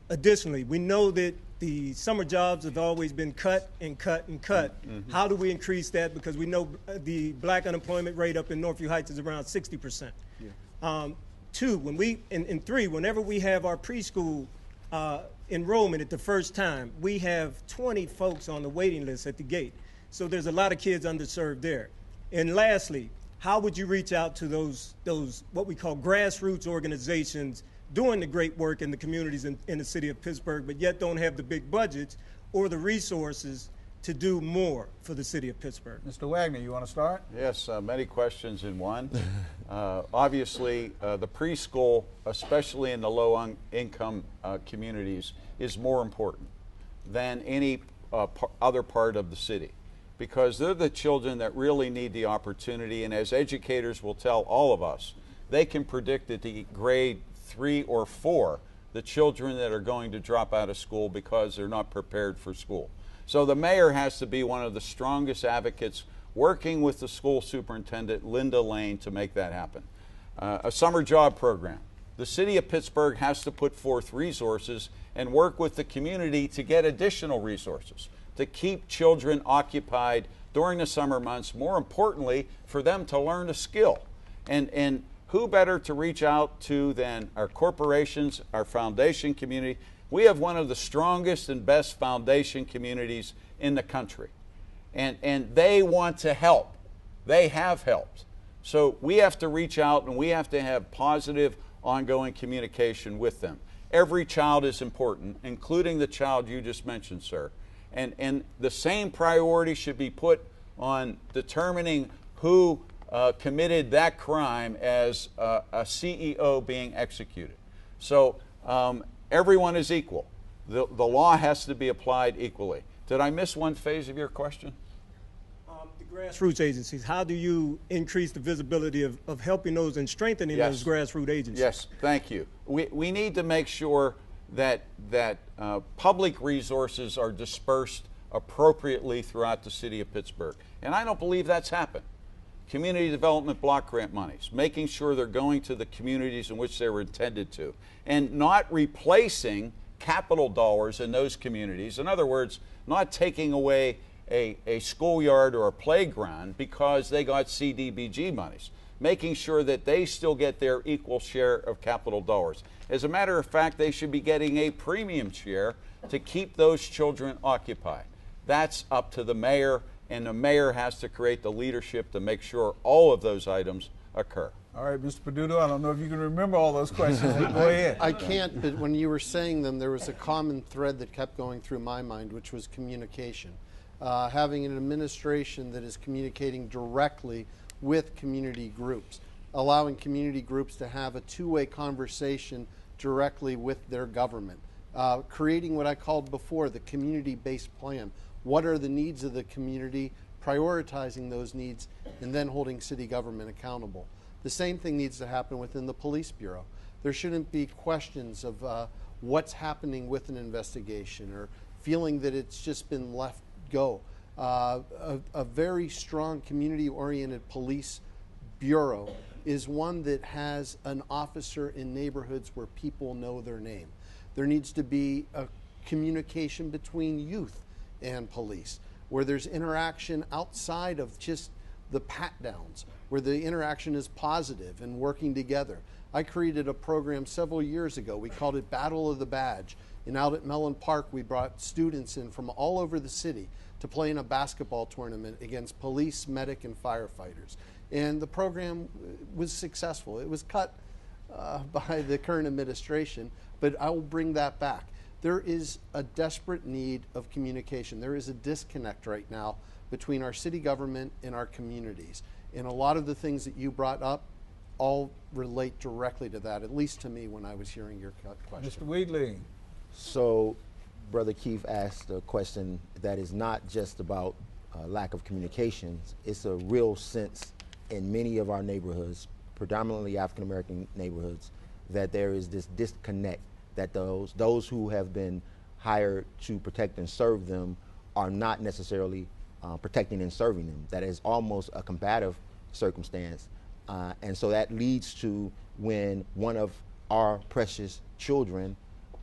Additionally, we know that the summer jobs have always been cut and cut and cut. How do we increase that? Because we know the black unemployment rate up in Northview Heights is around 60%. Yeah. Two, whenever we have our preschool enrollment at the first time, we have 20 folks on the waiting list at the gate. So there's a lot of kids underserved there. And lastly, how would you reach out to those what we call grassroots organizations doing the great work in the communities in the city of Pittsburgh, but yet don't have the big budgets or the resources to do more for the city of Pittsburgh? Mr. Wagner, you want to start? Yes, many questions in one. Obviously, the preschool, especially in the low-income communities, is more important than any other part of the city. because they're the children that really need the opportunity. And as educators will tell all of us, they can predict at the grade 3 or 4 the children that are going to drop out of school because they're not prepared for school. So the mayor has to be one of the strongest advocates, working with the school superintendent, Linda Lane, to make that happen. A summer job program. The city of Pittsburgh has to put forth resources and work with the community to get additional resources to keep children occupied during the summer months, more importantly, for them to learn a skill. And who better to reach out to than our corporations, our foundation community? We have one of the strongest and best foundation communities in the country. And they want to help. They have helped. So we have to reach out and we have to have positive, ongoing communication with them. Every child is important, including the child you just mentioned, sir. And the same priority should be put on determining who committed that crime as a CEO being executed. So everyone is equal. The law has to be applied equally. Did I miss one phase of your question? The grassroots agencies, how do you increase the visibility of helping those and strengthening those grassroots agencies? Yes, thank you. We need to make sure that public resources are dispersed appropriately throughout the city of Pittsburgh. And I don't believe that's happened. Community development block grant monies, making sure they're going to the communities in which they were intended to, and not replacing capital dollars in those communities. In other words, not taking away a schoolyard or a playground because they got CDBG monies, making sure that they still get their equal share of capital dollars. As a matter of fact, they should be getting a premium share to keep those children occupied. That's up to the mayor, and the mayor has to create the leadership to make sure all of those items occur. All right, Mr. Peduto, I don't know if you can remember all those questions. Go ahead. I can't, but when you were saying them, there was a common thread that kept going through my mind, which was communication. Having an administration that is communicating directly with community groups, allowing community groups to have a two-way conversation directly with their government, creating what I called before the community-based plan. What are the needs of the community, prioritizing those needs, and then holding city government accountable. The same thing needs to happen within the police bureau. There shouldn't be questions of what's happening with an investigation or feeling that it's just been left go. A very strong community-oriented police bureau is one that has an officer in neighborhoods where people know their name. There needs to be a communication between youth and police, where there's interaction outside of just the pat-downs, where the interaction is positive and working together. I created a program several years ago. We called it Battle of the Badge. And out at Mellon Park, we brought students in from all over the city to play in a basketball tournament against police, medic, and firefighters. And the program was successful. It was cut by the current administration, but I will bring that back. There is a desperate need of communication. There is a disconnect right now between our city government and our communities. And a lot of the things that you brought up all relate directly to that, at least to me when I was hearing your question. Mr. Wheatley. So, Brother Keith asked a question that is not just about lack of communications. It's a real sense in many of our neighborhoods, predominantly African-American neighborhoods, that there is this disconnect, that those who have been hired to protect and serve them are not necessarily protecting and serving them. That is almost a combative circumstance. And so that leads to when one of our precious children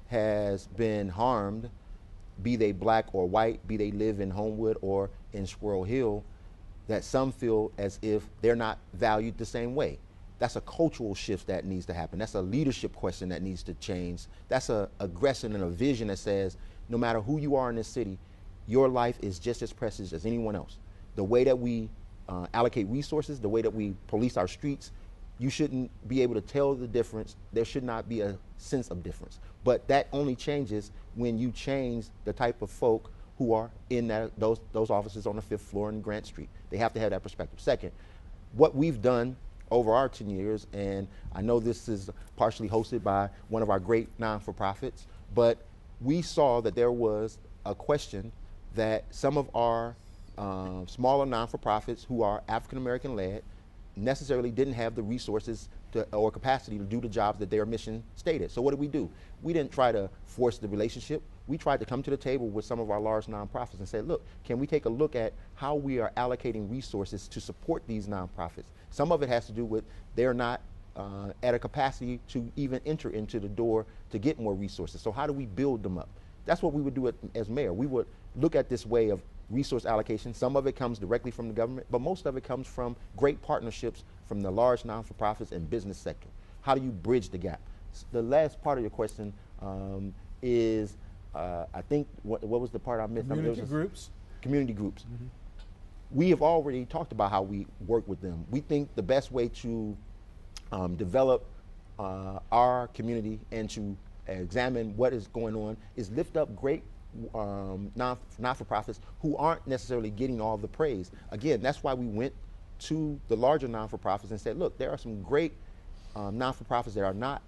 has been harmed, be they black or white, be they live in Homewood or in Squirrel Hill, that some feel as if they're not valued the same way. That's a cultural shift that needs to happen. That's a leadership question that needs to change. That's a aggression and a vision that says, no matter who you are in this city, your life is just as precious as anyone else. The way that we allocate resources, the way that we police our streets, you shouldn't be able to tell the difference. There should not be a sense of difference. But that only changes when you change the type of folk who are in those offices on the 5th floor in Grant Street. They have to have that perspective. Second, what we've done over our 10 years, and I know this is partially hosted by one of our great non-for-profits, but we saw that there was a question that some of our smaller non-for-profits who are African-American led necessarily didn't have the resources or capacity to do the jobs that their mission stated. So what did we do? We didn't try to force the relationship. We tried to come to the table with some of our large nonprofits and say, look, can we take a look at how we are allocating resources to support these nonprofits? Some of it has to do with they're not at a capacity to even enter into the door to get more resources. So how do we build them up? That's what we would do as mayor. We would look at this way of resource allocation. Some of it comes directly from the government, but most of it comes from great partnerships from the large non-for-profits and business sector. How do you bridge the gap? The last part of your question is, I think, what was the part I missed? Community groups? Community groups. We have already talked about how we work with them. We think the best way to develop our community and to examine what is going on is lift up great not-for-profits who aren't necessarily getting all the praise. Again, that's why we went to the larger non-for-profits and said, look, there are some great non-for-profits that are not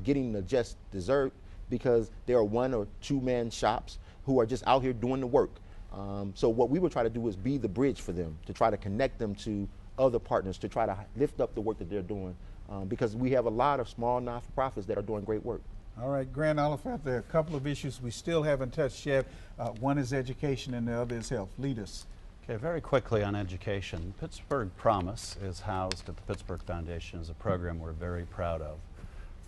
getting the just deserved because there are one or two man shops who are just out here doing the work. So what we would try to do is be the bridge for them, to try to connect them to other partners, to try to lift up the work that they're doing, because we have a lot of small non-for-profits that are doing great work. All right, Grand Oliphant, there are a couple of issues we still haven't touched yet. One is education and the other is health. Lead us. Okay, very quickly on education. Pittsburgh Promise is housed at the Pittsburgh Foundation as a program we're very proud of.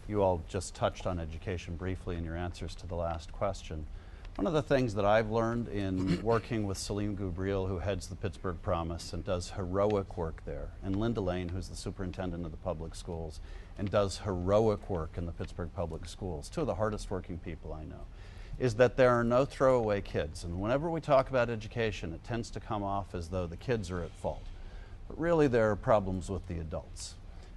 You all just touched on education briefly in your answers to the last question. One of the things that I've learned in working with Salim Gubriel, who heads the Pittsburgh Promise and does heroic work there, and Linda Lane, who's the superintendent of the public schools, and does heroic work in the Pittsburgh public schools, two of the hardest working people I know, is that there are no throwaway kids. And whenever we talk about education, it tends to come off as though the kids are at fault. But really there are problems with the adults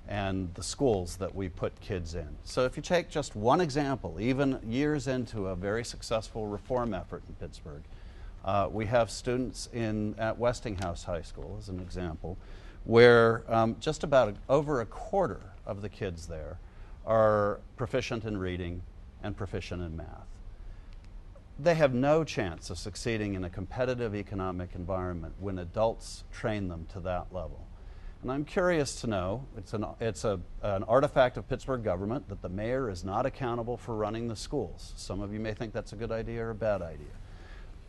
and the schools that we put kids in. So if you take just one example, even years into a very successful reform effort in Pittsburgh, we have students at Westinghouse High School, as an example, where just about over a quarter of the kids there are proficient in reading and proficient in math. They have no chance of succeeding in a competitive economic environment when adults train them to that level. And I'm curious to know, it's an artifact of Pittsburgh government that the mayor is not accountable for running the schools. Some of you may think that's a good idea or a bad idea.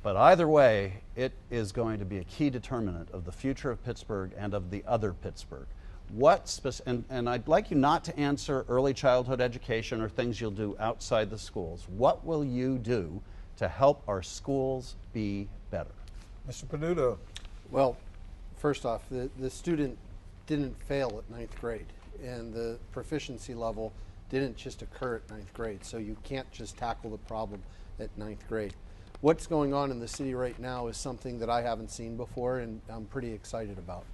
But either way, it is going to be a key determinant of the future of Pittsburgh and of the other Pittsburgh. And I'd like you not to answer early childhood education or things you'll do outside the schools. What will you do to help our schools be better? Mr. Peduto. Well, first off, the student didn't fail at 9th grade, and the proficiency level didn't just occur at 9th grade, so you can't just tackle the problem at 9th grade. What's going on in the city right now is something that I haven't seen before, and I'm pretty excited about.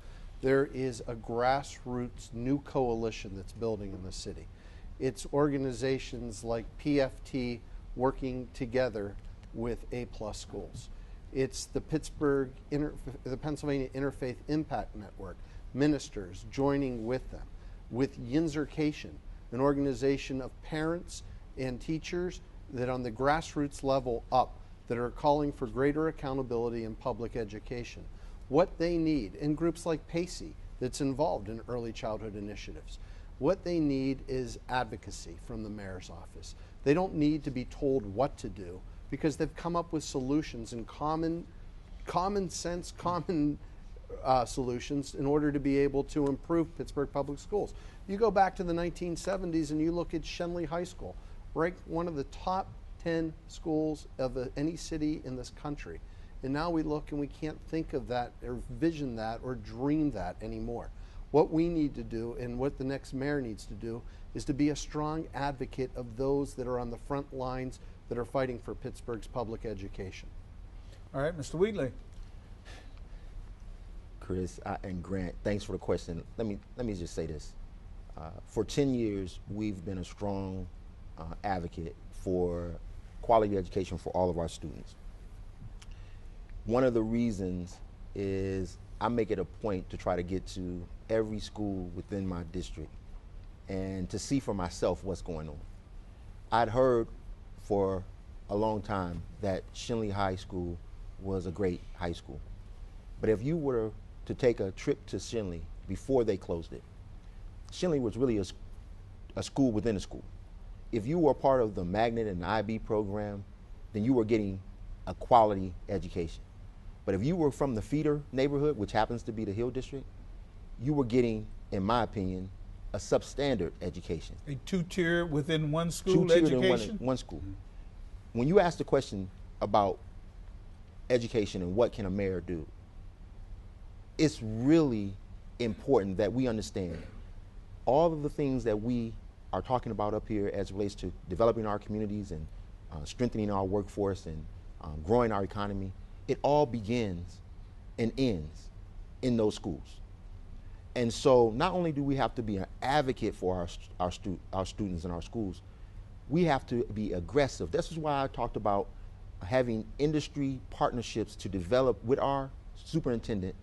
There is a grassroots new coalition that's building in the city. It's organizations like PFT working together with A+ schools. It's the the Pennsylvania Interfaith Impact Network, ministers joining with them, with Yinzercation, an organization of parents and teachers that on the grassroots level up that are calling for greater accountability in public education. What they need, and groups like PACey that's involved in early childhood initiatives, what they need is advocacy from the mayor's office. They don't need to be told what to do because they've come up with solutions and common sense, solutions in order to be able to improve Pittsburgh public schools. You go back to the 1970s and you look at Shenley High School, ranked one of the top 10 schools of any city in this country. And now we look and we can't think of that or vision that or dream that anymore. What we need to do and what the next mayor needs to do is to be a strong advocate of those that are on the front lines that are fighting for Pittsburgh's public education. All right, Mr. Wheatley. Chris and Grant, thanks for the question. Let me just say this. For 10 years, we've been a strong advocate for quality education for all of our students. One of the reasons is I make it a point to try to get to every school within my district and to see for myself what's going on. I'd heard for a long time that Shenley High School was a great high school. But if you were to take a trip to Shenley before they closed it, Shenley was really a school within a school. If you were part of the Magnet and IB program, then you were getting a quality education. But if you were from the feeder neighborhood, which happens to be the Hill District, you were getting, in my opinion, a substandard education. A two-tier within one school Two-tiered education? in one school. When you ask the question about education and what can a mayor do, it's really important that we understand all of the things that we are talking about up here as it relates to developing our communities and strengthening our workforce and growing our economy. It all begins and ends in those schools. And so not only do we have to be an advocate for our students in our schools, we have to be aggressive. This is why I talked about having industry partnerships to develop with our superintendent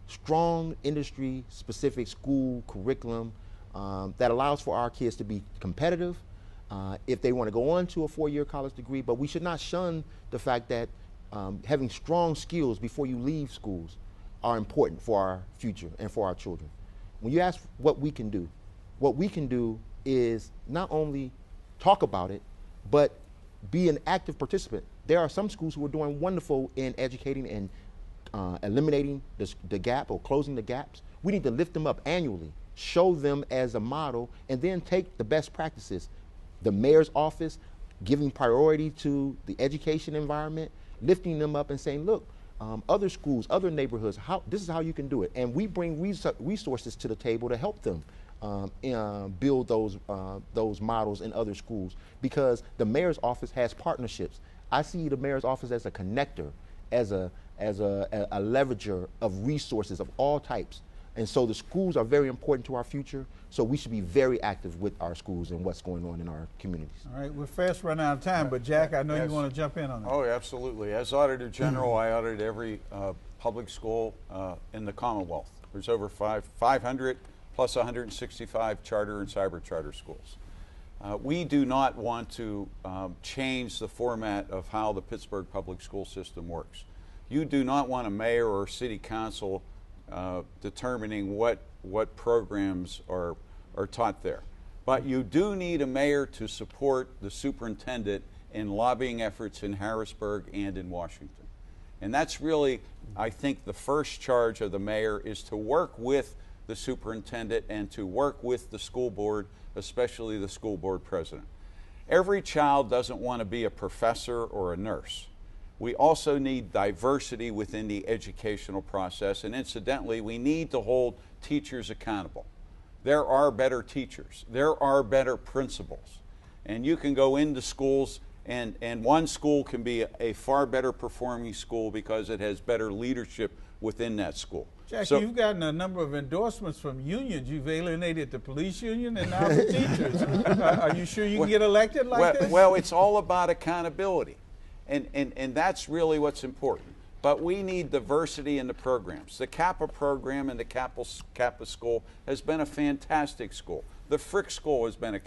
strong industry-specific school curriculum that allows for our kids to be competitive if they want to go on to a four-year college degree. But we should not shun the fact that having strong skills before you leave schools are important for our future and for our children. When you ask what we can do is not only talk about it, but be an active participant. There are some schools who are doing wonderful in educating and eliminating the gap or closing the gaps. We need to lift them up annually, show them as a model, and then take the best practices. The mayor's office giving priority to the education environment, lifting them up and saying, look, other schools, other neighborhoods, this is how you can do it. And we bring resources to the table to help them build those models in other schools, because the mayor's office has partnerships. I see the mayor's office as a connector, as a leverager of resources of all types. And so the schools are very important to our future, so we should be very active with our schools and what's going on in our communities. All right, we're fast running out of time, but Jack, I know you want to jump in on that. Oh, absolutely. As Auditor General, I audited every public school in the Commonwealth. There's over 500 plus 165 charter and cyber charter schools. We do not want to change the format of how the Pittsburgh public school system works. You do not want a mayor or city council determining what programs are taught there. But you do need a mayor to support the superintendent in lobbying efforts in Harrisburg and in Washington. And that's really, I think, the first charge of the mayor is to work with the superintendent and to work with the school board, especially the school board president. Every child doesn't want to be a professor or a nurse. We also need diversity within the educational process, and incidentally, we need to hold teachers accountable. There are better teachers. There are better principals. And you can go into schools, and one school can be a far better performing school because it has better leadership within that school. Jack, so, you've gotten a number of endorsements from unions. You've alienated the police union and now the teachers. Are you sure you can get elected like this? Well, it's all about accountability. And that's really what's important. But we need diversity in the programs. The Kappa program and the Kappa school has been a fantastic school. The Frick school has been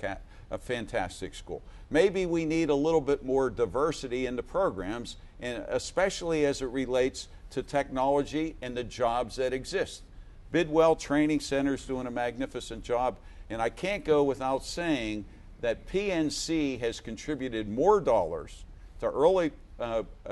a fantastic school. Maybe we need a little bit more diversity in the programs, and especially as it relates to technology and the jobs that exist. Bidwell Training Center is doing a magnificent job, and I can't go without saying that PNC has contributed more dollars to early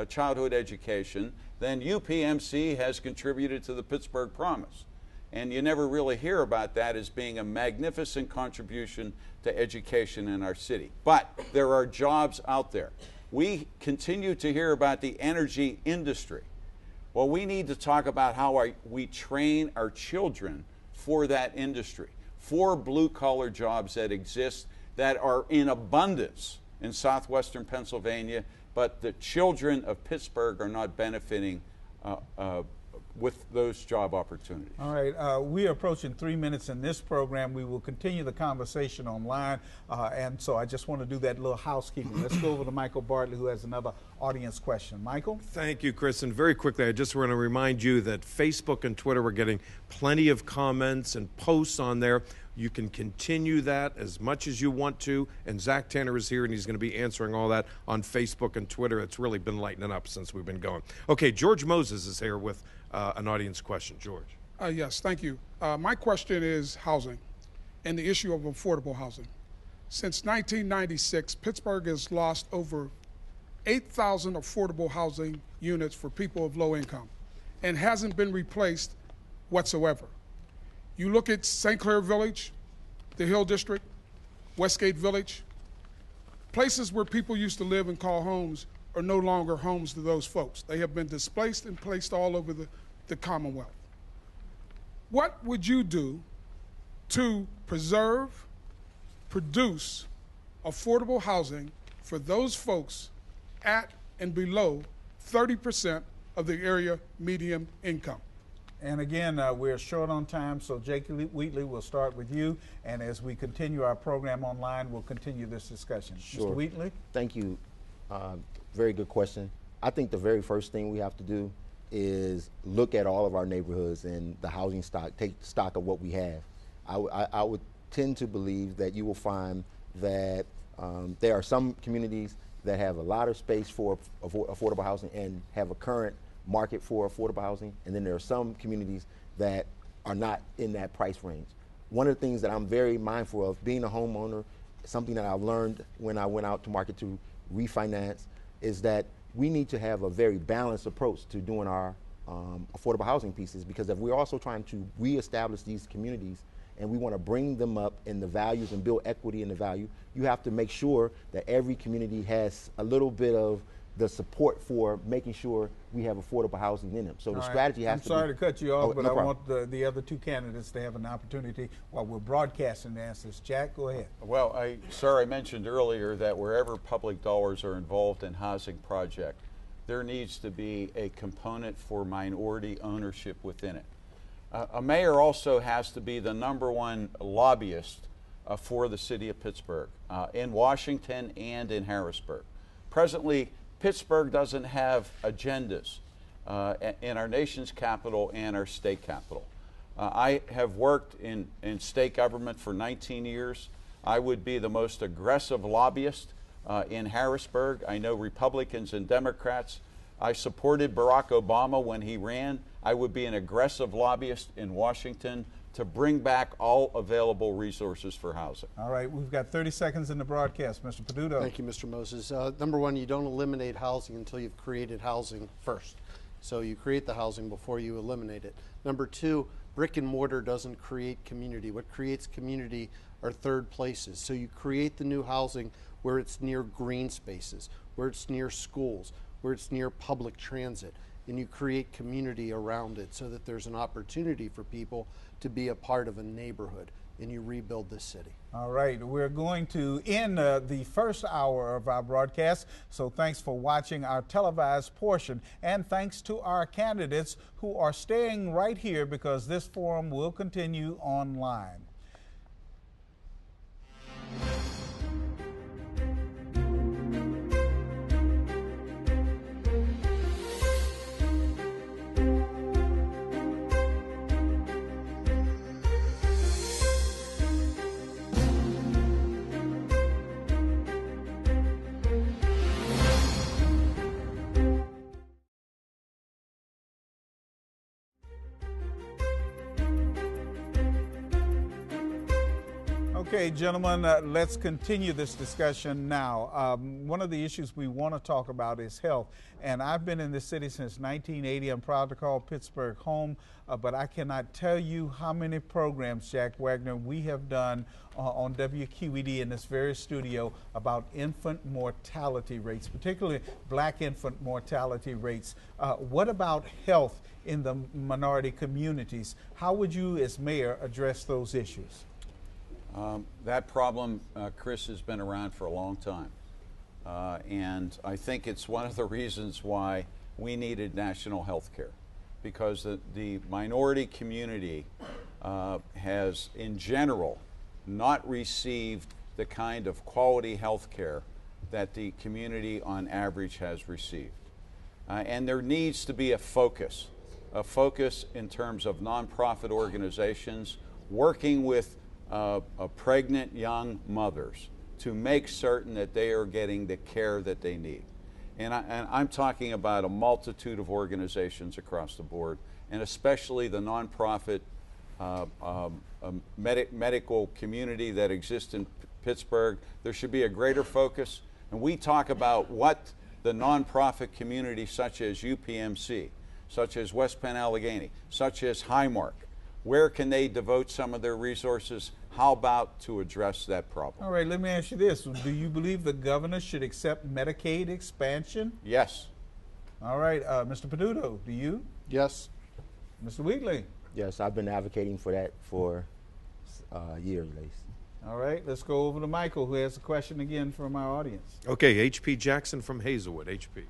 childhood education than UPMC has contributed to the Pittsburgh Promise. And you never really hear about that as being a magnificent contribution to education in our city. But there are jobs out there. We continue to hear about the energy industry. Well, we need to talk about how we train our children for that industry, for blue-collar jobs that exist, that are in abundance in southwestern Pennsylvania, but the children of Pittsburgh are not benefiting with those job opportunities. All right, we are approaching 3 minutes in this program. We will continue the conversation online, and so I just want to do that little housekeeping. Let's go over to Michael Bartley, who has another audience question. Michael? Thank you, Chris. And very quickly, I just want to remind you that Facebook and Twitter, we're getting plenty of comments and posts on there. You can continue that as much as you want to, and Zach Tanner is here, and he's going to be answering all that on Facebook and Twitter. It's really been lightening up since we've been going. Okay, George Moses is here with an audience question. George. Yes, thank you. My question is housing and the issue of affordable housing. Since 1996, Pittsburgh has lost over 8,000 affordable housing units for people of low income and hasn't been replaced whatsoever. You look at St. Clair Village, the Hill District, Westgate Village, places where people used to live and call homes are no longer homes to those folks. They have been displaced and placed all over the Commonwealth. What would you do to preserve, produce affordable housing for those folks at and below 30% of the area median income? And again, we're short on time, so Jake Wheatley, we'll start with you. And as we continue our program online, we'll continue this discussion. Sure. Mr. Wheatley? Thank you. Very good question. I think the very first thing we have to do is look at all of our neighborhoods and the housing stock, take stock of what we have. I would tend to believe that you will find that there are some communities that have a lot of space for affordable housing and have a current market for affordable housing, and then there are some communities that are not in that price range. One of the things that I'm very mindful of, being a homeowner, something that I learned when I went out to market to refinance, is that we need to have a very balanced approach to doing our affordable housing pieces, because if we're also trying to reestablish these communities and we want to bring them up in the values and build equity in the value, you have to make sure that every community has a little bit of the support for making sure we have affordable housing in them. So the strategy has to be... I'm sorry to cut you off, but no I problem. want the other two candidates to have an opportunity while we're broadcasting the answers. Jack, go ahead. Well, sir, I mentioned earlier that wherever public dollars are involved in housing project, there needs to be a component for minority ownership within it. A mayor also has to be the #1 lobbyist for the city of Pittsburgh, in Washington and in Harrisburg. Presently, Pittsburgh doesn't have agendas in our nation's capital and our state capital. I have worked in state government for 19 years. I would be the most aggressive lobbyist in Harrisburg. I know Republicans and Democrats. I supported Barack Obama when he ran. I would be an aggressive lobbyist in Washington to bring back all available resources for housing. All right, we've got 30 seconds in the broadcast. Mr. Peduto. Thank you, Mr. Moses. #1, you don't eliminate housing until you've created housing first. So you create the housing before you eliminate it. #2, brick and mortar doesn't create community. What creates community are third places. So you create the new housing where it's near green spaces, where it's near schools, where it's near public transit, and you create community around it so that there's an opportunity for people to be a part of a neighborhood, and you rebuild this city. All right, we're going to end the first hour of our broadcast, so thanks for watching our televised portion, and thanks to our candidates who are staying right here because this forum will continue online. Okay, gentlemen, let's continue this discussion now. One of the issues we want to talk about is health. And I've been in this city since 1980. I'm proud to call Pittsburgh home, but I cannot tell you how many programs, Jack Wagner, we have done on WQED in this very studio about infant mortality rates, particularly black infant mortality rates. What about health in the minority communities? How would you, as mayor, address those issues? That problem, Chris, has been around for a long time. And I think it's one of the reasons why we needed national health care, because the minority community has, in general, not received the kind of quality health care that the community on average has received. And there needs to be a focus in terms of nonprofit organizations working with pregnant young mothers to make certain that they are getting the care that they need. And I'm talking about a multitude of organizations across the board. and especially the nonprofit medical community that exists in Pittsburgh. There should be a greater focus, and we talk about what the nonprofit community such as UPMC, such as West Penn Allegheny, such as Highmark, where can they devote some of their resources? How about to address that problem? All right, let me ask you this. Do you believe the governor should accept Medicaid expansion? Yes. All right, Mr. Peduto, do you? Yes. Mr. Wheatley? Yes, I've been advocating for that for years at least. All right, let's go over to Michael, who has a question again from our audience. Okay, H.P. Jackson from Hazelwood. H.P.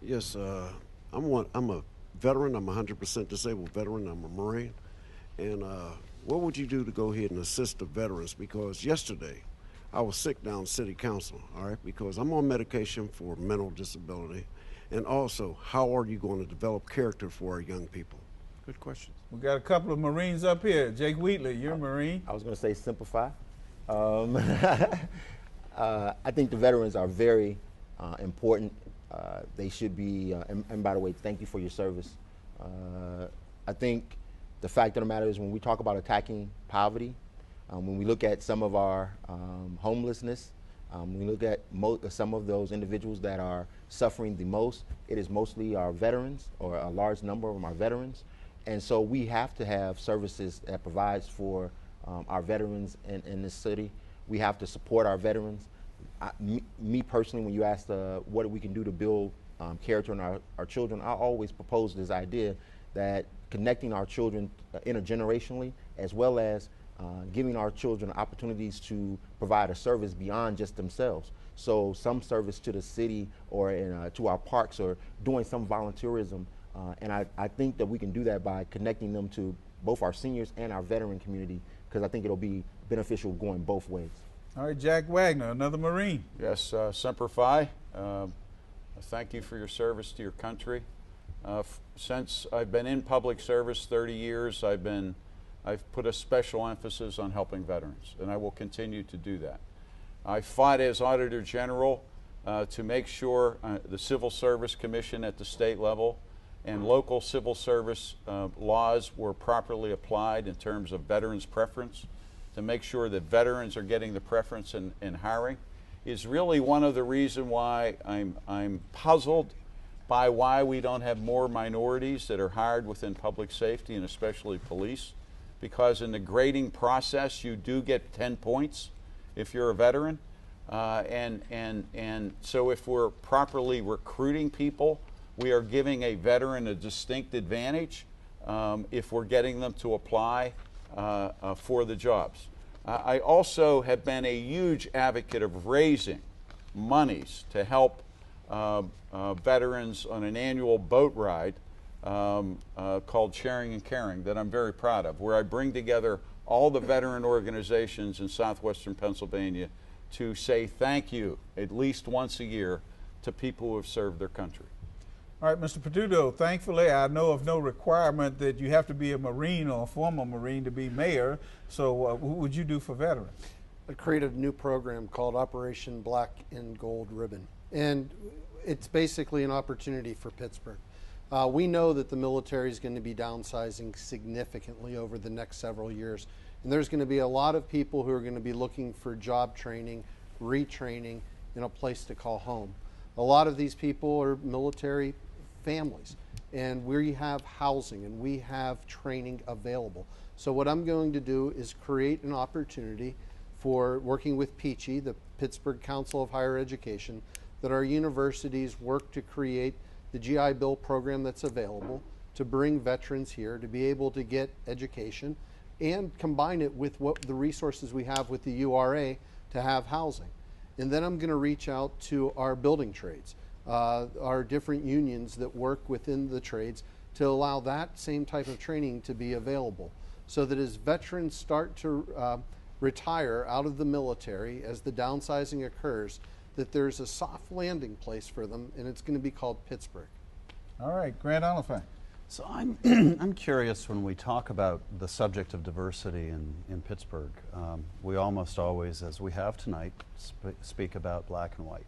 Yes, I'm a veteran. I'm a 100% disabled veteran. I'm a Marine. And what would you do to go ahead and assist the veterans? Because yesterday I was sick down city council, all right, because I'm on medication for mental disability. And also, how are you going to develop character for our young people? Good question. We got a couple of Marines up here. Jake Wheatley, you're a Marine. I was going to say simplify. I think the veterans are very important. They should be, and by the way, thank you for your service. I think the fact of the matter is when we talk about attacking poverty, when we look at some of our homelessness, when we look at some of those individuals that are suffering the most, it is mostly our veterans, or a large number of them are veterans. And so we have to have services that provides for our veterans in this city. We have to support our veterans. Me personally, when you ask what we can do to build character in our children, I always propose this idea that connecting our children intergenerationally, as well as giving our children opportunities to provide a service beyond just themselves. So some service to the city or to our parks, or doing some volunteerism. And I think that we can do that by connecting them to both our seniors and our veteran community, because I think it'll be beneficial going both ways. All right, Jack Wagner, another Marine. Yes, Semper Fi. Thank you for your service to your country. Since I've been in public service 30 years, I've put a special emphasis on helping veterans, and I will continue to do that. I fought as Auditor General to make sure the Civil Service Commission at the state level and local civil service laws were properly applied in terms of veterans' preference, to make sure that veterans are getting the preference in hiring, is really one of the reasons why I'm puzzled by why we don't have more minorities that are hired within public safety, and especially police, because in the grading process you do get 10 points if you're a veteran, and so if we're properly recruiting people, we are giving a veteran a distinct advantage if we're getting them to apply for the jobs. I also have been a huge advocate of raising monies to help veterans on an annual boat ride called Sharing and Caring, that I'm very proud of, where I bring together all the veteran organizations in southwestern Pennsylvania to say thank you at least once a year to people who have served their country. All right, Mr. Peduto, thankfully I know of no requirement that you have to be a Marine or a former Marine to be mayor, so what would you do for veterans? I created a new program called Operation Black and Gold Ribbon, and it's basically an opportunity for Pittsburgh. We know that the military is going to be downsizing significantly over the next several years, and there's going to be a lot of people who are going to be looking for job training, retraining, in a place to call home. A lot of these people are military families, and we have housing and we have training available. So what I'm going to do is create an opportunity for working with PEACHE, the Pittsburgh Council of Higher Education, that our universities work to create the GI Bill program that's available to bring veterans here to be able to get education and combine it with what the resources we have with the URA to have housing. And then I'm going to reach out to our building trades, our different unions that work within the trades, to allow that same type of training to be available, so that as veterans start to retire out of the military, as the downsizing occurs, that there's a soft landing place for them, and it's going to be called Pittsburgh. All right, Grant Oliphant. So I'm curious, when we talk about the subject of diversity in Pittsburgh, we almost always, as we have tonight, speak about black and white.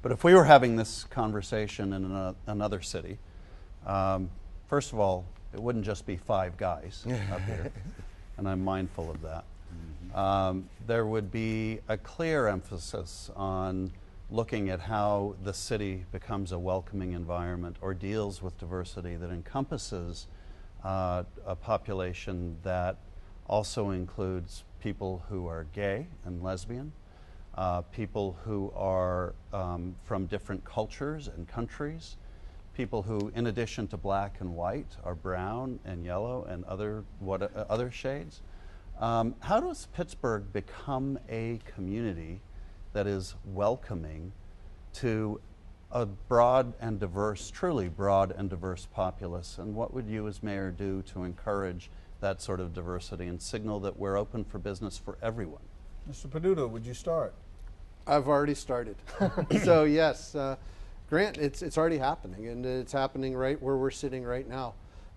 But if we were having this conversation in another city, First of all, it wouldn't just be 5 guys up here, and I'm mindful of that. There would be a clear emphasis on looking at how the city becomes a welcoming environment or deals with diversity that encompasses a population that also includes people who are gay and lesbian, people who are from different cultures and countries, people who, in addition to black and white, are brown and yellow and other shades. How does Pittsburgh become a community that is welcoming to a broad and diverse, truly broad and diverse populace? And what would you as mayor do to encourage that sort of diversity and signal that we're open for business for everyone? Mr. Peduto, would you start? I've already started. So yes, Grant, it's already happening, and it's happening right where we're sitting right now.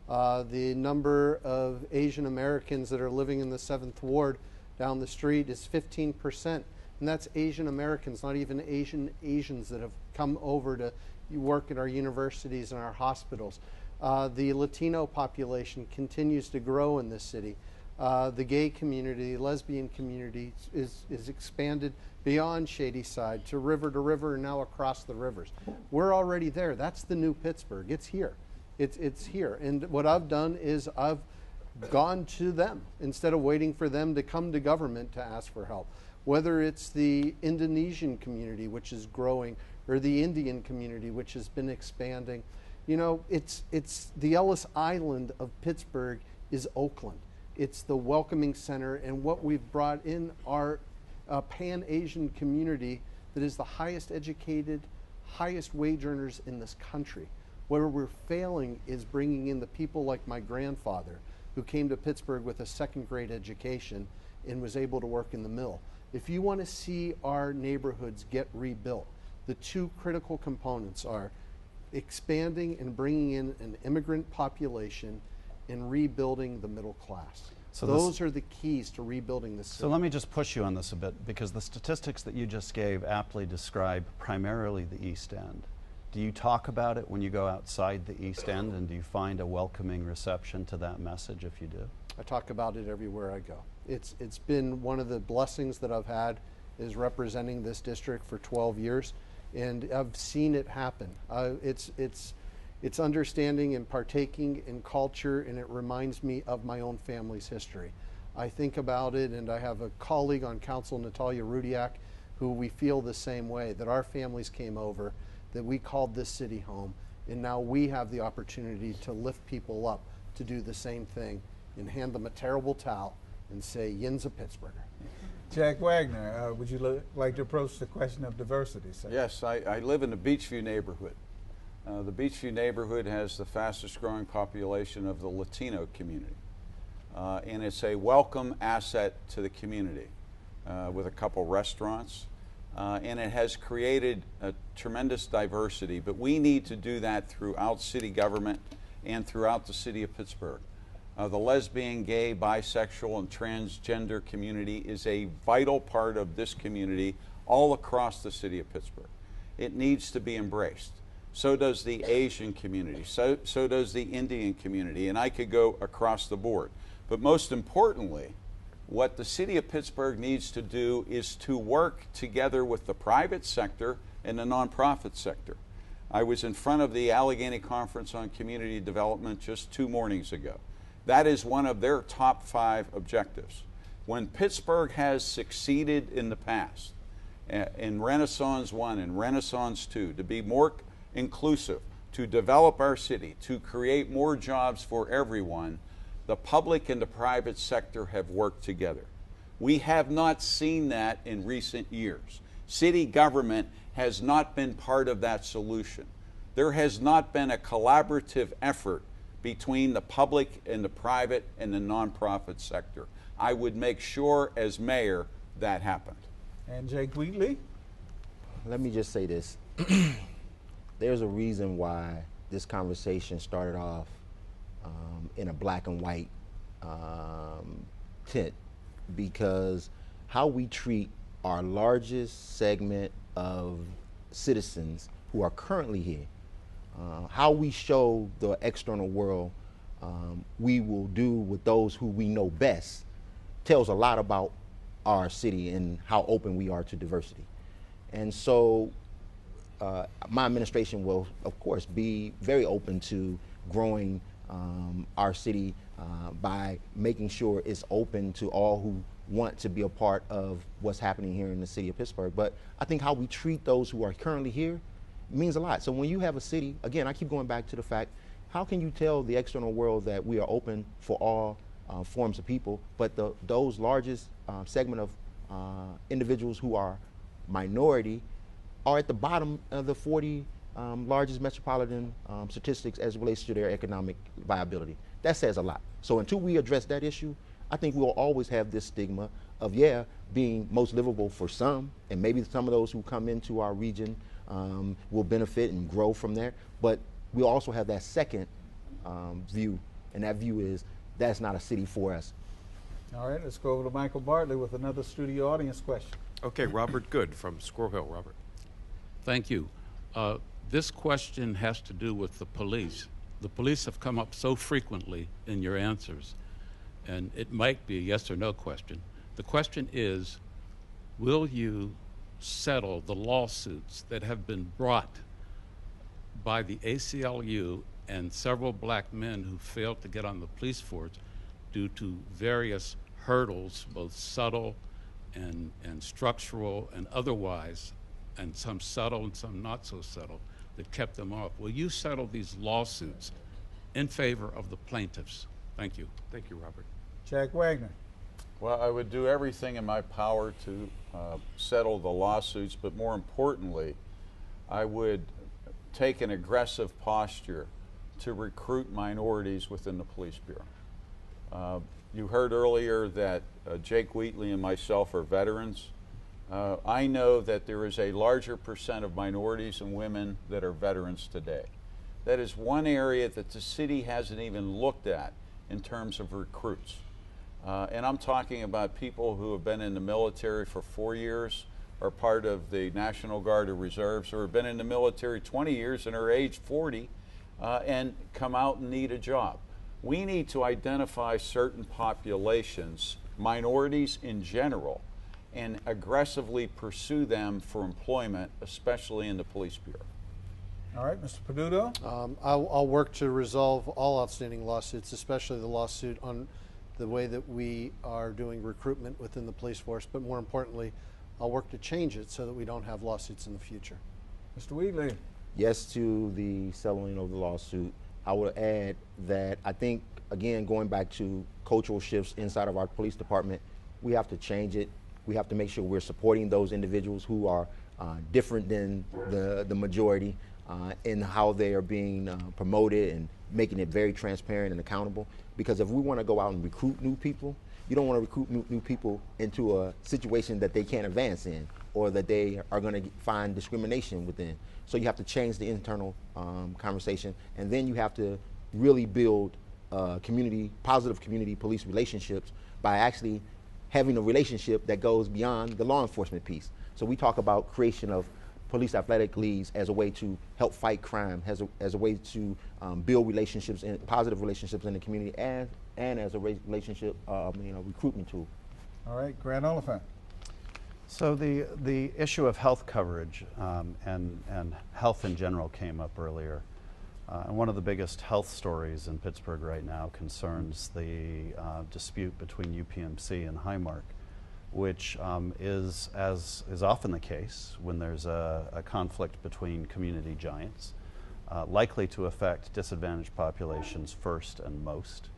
The number of Asian Americans that are living in the 7th Ward down the street is 15%. And that's Asian Americans, not even Asians that have come over to work at our universities and our hospitals. The Latino population continues to grow in this city. The gay community, lesbian community is expanded beyond Shadyside to river, and now across the rivers. We're already there. That's the new Pittsburgh. It's here. It's here. And what I've done is I've gone to them instead of waiting for them to come to government to ask for help. Whether it's the Indonesian community, which is growing, or the Indian community, which has been expanding. You know, it's the Ellis Island of Pittsburgh is Oakland. It's the welcoming center, and what we've brought in are a Pan-Asian community that is the highest educated, highest wage earners in this country. Where we're failing is bringing in the people like my grandfather, who came to Pittsburgh with a 2nd grade education and was able to work in the mill. If you want to see our neighborhoods get rebuilt, the 2 critical components are expanding and bringing in an immigrant population and rebuilding the middle class. So those are the keys to rebuilding the city. So let me just push you on this a bit, because the statistics that you just gave aptly describe primarily the East End. Do you talk about it when you go outside the East End, and do you find a welcoming reception to that message if you do? I talk about it everywhere I go. It's been one of the blessings that I've had is representing this district for 12 years, and I've seen it happen. It's understanding and partaking in culture, and it reminds me of my own family's history. I think about it, and I have a colleague on council, Natalia Rudiak, who we feel the same way, that our families came over, that we called this city home, and now we have the opportunity to lift people up to do the same thing and hand them a terrible towel and say, Yin's a Pittsburgher. Jack Wagner, would you like to approach the question of diversity, sir? Yes, I live in the Beachview neighborhood. The Beachview neighborhood has the fastest growing population of the Latino community. And it's a welcome asset to the community with a couple restaurants. And it has created a tremendous diversity, but we need to do that throughout city government and throughout the city of Pittsburgh. The lesbian, gay, bisexual, and transgender community is a vital part of this community all across the city of Pittsburgh. It needs to be embraced. So does the Asian community, so does the Indian community, and I could go across the board. But most importantly, what the city of Pittsburgh needs to do is to work together with the private sector and the nonprofit sector. I was in front of the Allegheny Conference on Community Development just 2 mornings ago. That is one of their top 5 objectives. When Pittsburgh has succeeded in the past, in Renaissance 1 and Renaissance 2, to be more inclusive, to develop our city, to create more jobs for everyone, the public and the private sector have worked together. We have not seen that in recent years. City government has not been part of that solution. There has not been a collaborative effort between the public and the private and the nonprofit sector. I would make sure as mayor that happened. And Jake Wheatley? Let me just say this. There's a reason why this conversation started off in a black and white tint, because how we treat our largest segment of citizens who are currently here How we show the external world we will do with those who we know best tells a lot about our city and how open we are to diversity. And so my administration will, of course, be very open to growing our city by making sure it's open to all who want to be a part of what's happening here in the city of Pittsburgh. But I think how we treat those who are currently here means a lot. So when you have a city, again, I keep going back to the fact, how can you tell the external world that we are open for all forms of people, but those largest segment of individuals who are minority are at the bottom of the 40 largest metropolitan statistics as it relates to their economic viability? That says a lot. So until we address that issue, I think we'll always have this stigma of, yeah, being most livable for some, and maybe some of those who come into our region will benefit and grow from there. But we'll also have that second view, and that view is that's not a city for us. All right, let's go over to Michael Bartley with another studio audience question. Okay, Robert Good from Squirrel Hill. Robert. Thank you. This question has to do with the police. The police have come up so frequently in your answers, and it might be a yes or no question. The question is, will you settle the lawsuits that have been brought by the ACLU and several black men who failed to get on the police force due to various hurdles, both subtle and structural and otherwise, and some subtle and some not so subtle, that kept them off? Will you settle these lawsuits in favor of the plaintiffs? Thank you. Thank you, Robert. Jack Wagner. Well, I would do everything in my power to settle the lawsuits, but more importantly, I would take an aggressive posture to recruit minorities within the police bureau. You heard earlier that Jake Wheatley and myself are veterans. I know that there is a larger percent of minorities and women that are veterans today. That is one area that the city hasn't even looked at in terms of recruits. And I'm talking about people who have been in the military for 4 years, are part of the National Guard or Reserves, or have been in the military 20 years and are age 40 and come out and need a job. We need to identify certain populations, minorities in general, and aggressively pursue them for employment, especially in the police bureau. All right, Mr. Peduto. I'll work to resolve all outstanding lawsuits, especially the lawsuit on the way that we are doing recruitment within the police force, but more importantly, I'll work to change it so that we don't have lawsuits in the future. Mr. Wheatley. Yes to the settling of the lawsuit. I would add that I think, again, going back to cultural shifts inside of our police department, we have to change it. We have to make sure we're supporting those individuals who are different than the majority in how they are being promoted, and making it very transparent and accountable. Because if we want to go out and recruit new people, you don't want to recruit new people into a situation that they can't advance in, or that they are going to find discrimination within. So you have to change the internal conversation, and then you have to really build positive community police relationships by actually having a relationship that goes beyond the law enforcement piece. So we talk about creation of police athletic leagues as a way to help fight crime, as a way to build relationships and positive relationships in the community, and as a relationship, recruitment tool. All right, Grant Oliphant. So the issue of health coverage and health in general came up earlier. And one of the biggest health stories in Pittsburgh right now concerns the dispute between UPMC and Highmark, which is, as is often the case when there's a conflict between community giants, likely to affect disadvantaged populations first and most.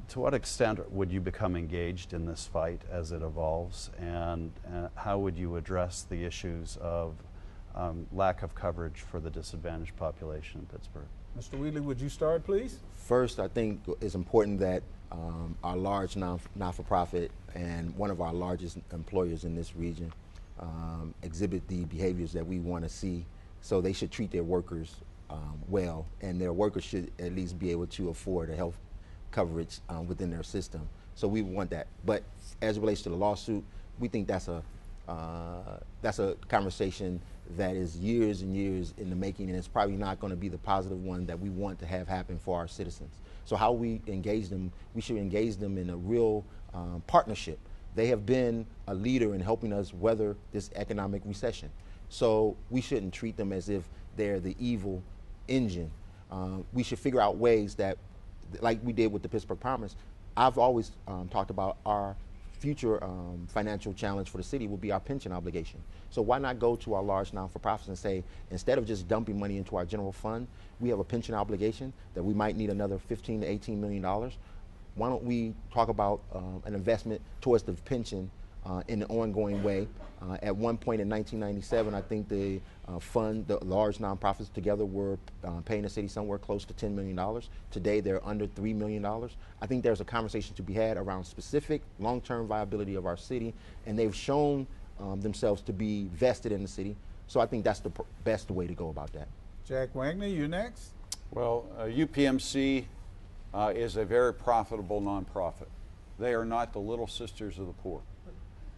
To what extent would you become engaged in this fight as it evolves, and how would you address the issues of lack of coverage for the disadvantaged population in Pittsburgh? Mr. Wheatley, would you start, please? First, I think it's important that our large not-for-profit and one of our largest employers in this region exhibit the behaviors that we want to see. So they should treat their workers well, and their workers should at least be able to afford a health coverage within their system. So we want that. But as it relates to the lawsuit, we think that's a that's a conversation that is years and years in the making, and it's probably not going to be the positive one that we want to have happen for our citizens. So how we engage them, we should engage them in a real partnership. They have been a leader in helping us weather this economic recession. So we shouldn't treat them as if they're the evil engine. We should figure out ways that, like we did with the Pittsburgh Promise, I've always talked about our future financial challenge for the city will be our pension obligation. So why not go to our large non-for-profits and say, instead of just dumping money into our general fund, we have a pension obligation that we might need another $15 to $18 million. Why don't we talk about an investment towards the pension in an ongoing way? At one point in 1997, I think the large nonprofits together were paying the city somewhere close to $10 million. Today, they're under $3 million. I think there's a conversation to be had around specific long-term viability of our city, and they've shown themselves to be vested in the city. So I think that's the best way to go about that. Jack Wagner, you next. Well, UPMC is a very profitable nonprofit. They are not the Little Sisters of the Poor.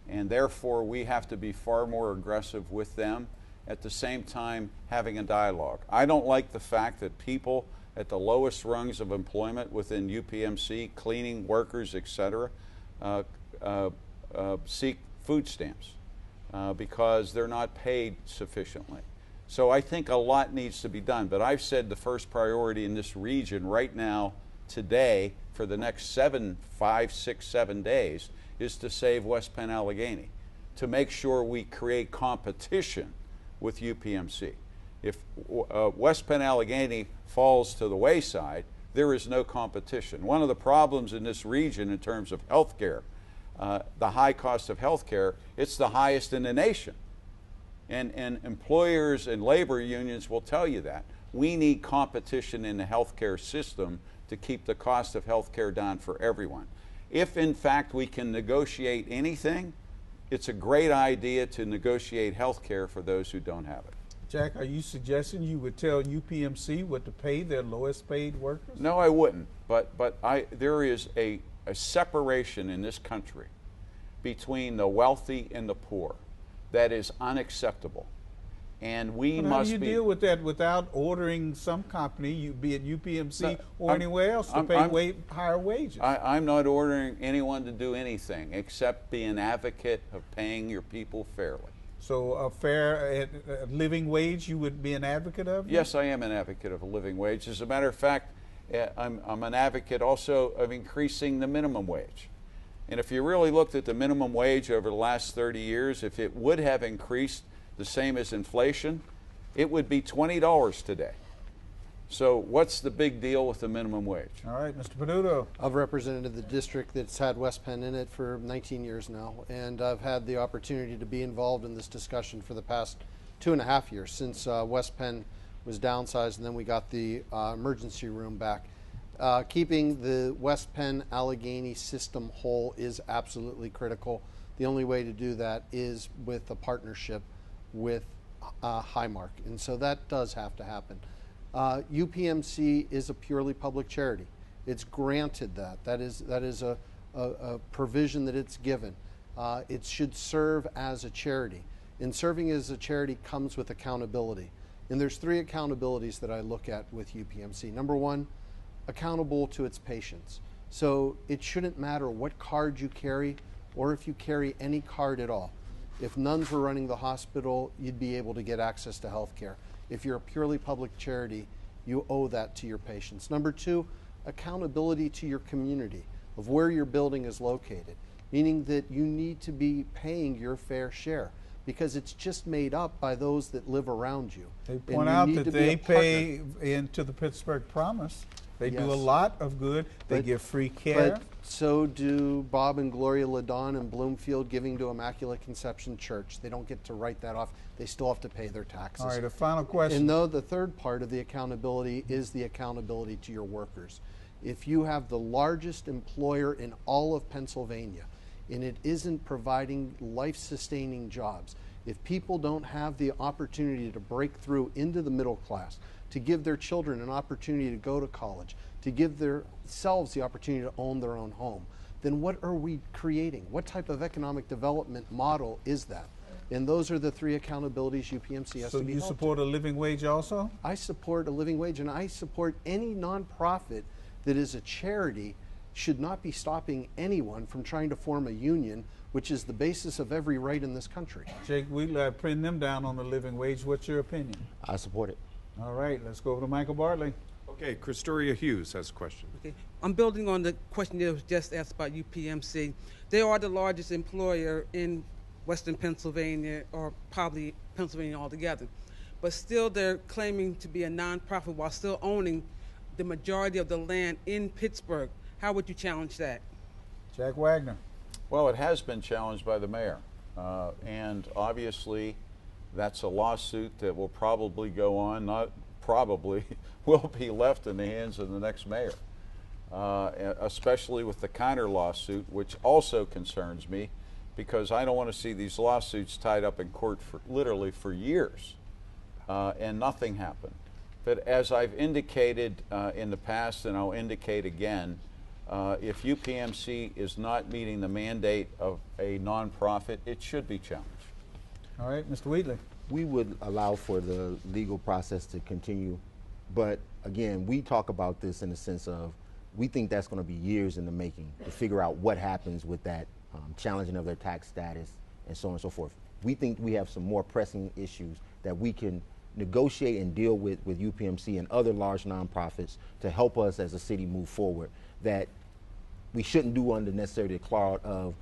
And therefore, we have to be far more aggressive with them, at the same time having a dialogue. I don't like the fact that people at the lowest rungs of employment within UPMC, cleaning workers, etc., seek food stamps because they're not paid sufficiently. So I think a lot needs to be done, but I've said the first priority in this region right now, today, for the next 5, 6, 7 days, is to save West Penn Allegheny, to make sure we create competition with UPMC. If West Penn Allegheny falls to the wayside, there is no competition. One of the problems in this region in terms of health care, the high cost of health care, it's the highest in the nation. And employers and labor unions will tell you that. We need competition in the healthcare system to keep the cost of healthcare down for everyone. If in fact we can negotiate anything, it's a great idea to negotiate health care for those who don't have it. Jack, are you suggesting you would tell UPMC what to pay their lowest paid workers? No, I wouldn't. But there is a separation in this country between the wealthy and the poor that is unacceptable. And we must be... How do you deal with that without ordering some company, be it UPMC or anywhere else, to pay higher wages? I'm not ordering anyone to do anything except be an advocate of paying your people fairly. So a fair living wage you would be an advocate of? Yes, I am an advocate of a living wage. As a matter of fact, I'm an advocate also of increasing the minimum wage. And if you really looked at the minimum wage over the last 30 years, if it would have increased the same as inflation, it would be $20 today. So what's the big deal with the minimum wage? All right, Mr. Peduto. I've represented the district that's had West Penn in it for 19 years now, and I've had the opportunity to be involved in this discussion for the past 2.5 years since West Penn was downsized and then we got the emergency room back. Keeping the West Penn Allegheny system whole is absolutely critical. The only way to do that is with a partnership with Highmark, and so that does have to happen. UPMC is a purely public charity. It's granted that. That is a provision that it's given. It should serve as a charity. And serving as a charity comes with accountability. And there's 3 accountabilities that I look at with UPMC. Number 1, accountable to its patients. So it shouldn't matter what card you carry or if you carry any card at all. If nuns were running the hospital, you'd be able to get access to health care. If you're a purely public charity, you owe that to your patients. Number 2, accountability to your community of where your building is located, meaning that you need to be paying your fair share because it's just made up by those that live around you. They point out that they pay into the Pittsburgh Promise. They do a lot of good. They give free care. But so do Bob and Gloria Ladon in Bloomfield giving to Immaculate Conception Church. They don't get to write that off. They still have to pay their taxes. All right, a final question. And though the third part of the accountability is the accountability to your workers. If you have the largest employer in all of Pennsylvania and it isn't providing life-sustaining jobs, if people don't have the opportunity to break through into the middle class, to give their children an opportunity to go to college, to give themselves the opportunity to own their own home, then what are we creating? What type of economic development model is that? And those are the three accountabilities UPMC has So to be you held support a living wage also? I support a living wage, and I support any nonprofit that is a charity should not be stopping anyone from trying to form a union, which is the basis of every right in this country. Jake Wheeler, I pin them down on the living wage. What's your opinion? I support it. All right, let's go over to Michael Bartley. Okay, Christoria Hughes has a question. Okay. I'm building on the question that was just asked about UPMC. They are the largest employer in Western Pennsylvania, or probably Pennsylvania altogether. But still they're claiming to be a nonprofit while still owning the majority of the land in Pittsburgh. How would you challenge that? Jack Wagner. Well, it has been challenged by the mayor. And obviously, that's a lawsuit that will probably go on, not probably, will be left in the hands of the next mayor. Especially with the counter lawsuit, which also concerns me, because I don't want to see these lawsuits tied up in court for literally for years and nothing happened. But as I've indicated in the past, and I'll indicate again, if UPMC is not meeting the mandate of a nonprofit, it should be challenged. All right, Mr. Wheatley. We would allow for the legal process to continue, but again, we talk about this in the sense of we think that's going to be years in the making to figure out what happens with that challenging of their tax status and so on and so forth. We think we have some more pressing issues that we can negotiate and deal with UPMC and other large nonprofits to help us as a city move forward, that we shouldn't do under necessarily the cloud of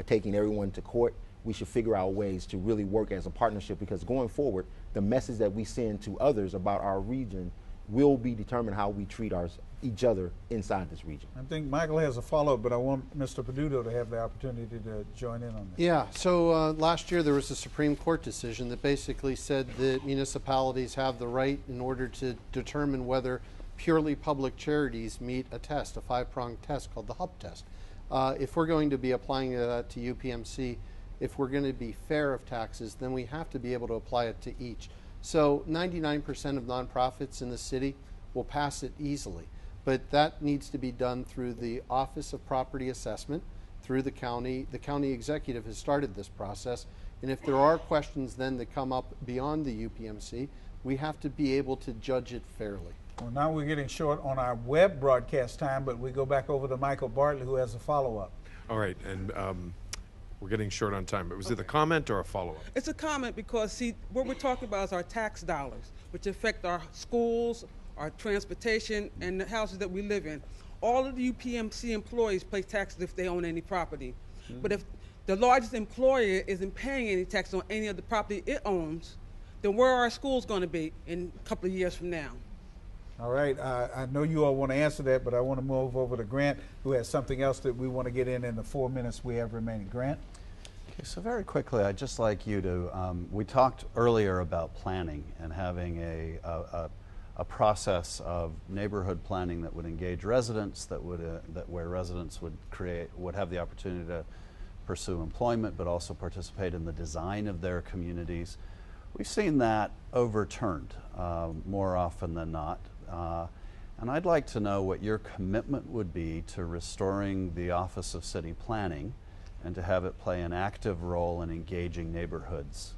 taking everyone to court. We should figure out ways to really work as a partnership, because going forward, the message that we send to others about our region will be determined how we treat each other inside this region. I think Michael has a follow-up, but I want Mr. Peduto to have the opportunity to join in on this. Yeah, so last year there was a Supreme Court decision that basically said that municipalities have the right in order to determine whether purely public charities meet a test, a five-pronged test called the HUP test. If we're going to be applying that to UPMC, if we're going to be fair of taxes, then we have to be able to apply it to each. So 99% of nonprofits in the city will pass it easily, but that needs to be done through the Office of Property Assessment, through the county. The county executive has started this process, and if there are questions then that come up beyond the UPMC, we have to be able to judge it fairly. Well, now we're getting short on our web broadcast time, but we go back over to Michael Bartley, who has a follow-up. All right, and we're getting short on time, but was it a comment or a follow-up? It's a comment because, see, what we're talking about is our tax dollars, which affect our schools, our transportation, and the houses that we live in. All of the UPMC employees pay taxes if they own any property. Mm-hmm. But if the largest employer isn't paying any tax on any of the property it owns, then where are our schools going to be in a couple of years from now? All right, I know you all want to answer that, but I want to move over to Grant, who has something else that we want to get in the 4 minutes we have remaining. Grant? Okay, so very quickly, I'd just like you to, we talked earlier about planning and having a process of neighborhood planning that would engage residents, that where residents would have the opportunity to pursue employment, but also participate in the design of their communities. We've seen that overturned more often than not. And I'd like to know what your commitment would be to restoring the Office of City Planning and to have it play an active role in engaging neighborhoods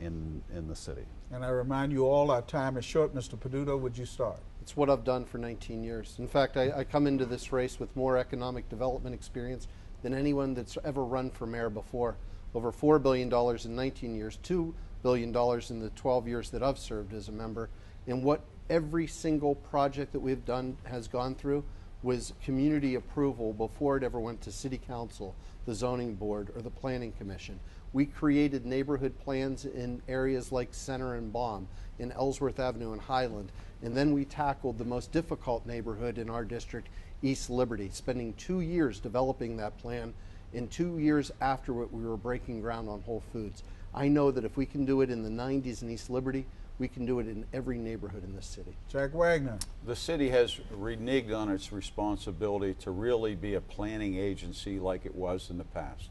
in the city. And I remind you all, our time is short. Mr. Peduto, would you start? It's what I've done for 19 years. In fact, I come into this race with more economic development experience than anyone that's ever run for mayor before. Over $4 billion in 19 years, $2 billion in the 12 years that I've served as a member. And what every single project that we've done has gone through was community approval before it ever went to City Council, the Zoning Board, or the Planning Commission. We created neighborhood plans in areas like Center and Baum, in Ellsworth Avenue and Highland, and then we tackled the most difficult neighborhood in our district, East Liberty, spending 2 years developing that plan, and 2 years after it we were breaking ground on Whole Foods. I know that if we can do it in the 90s in East Liberty, we can do it in every neighborhood in this city. Jack Wagner. The city has reneged on its responsibility to really be a planning agency like it was in the past.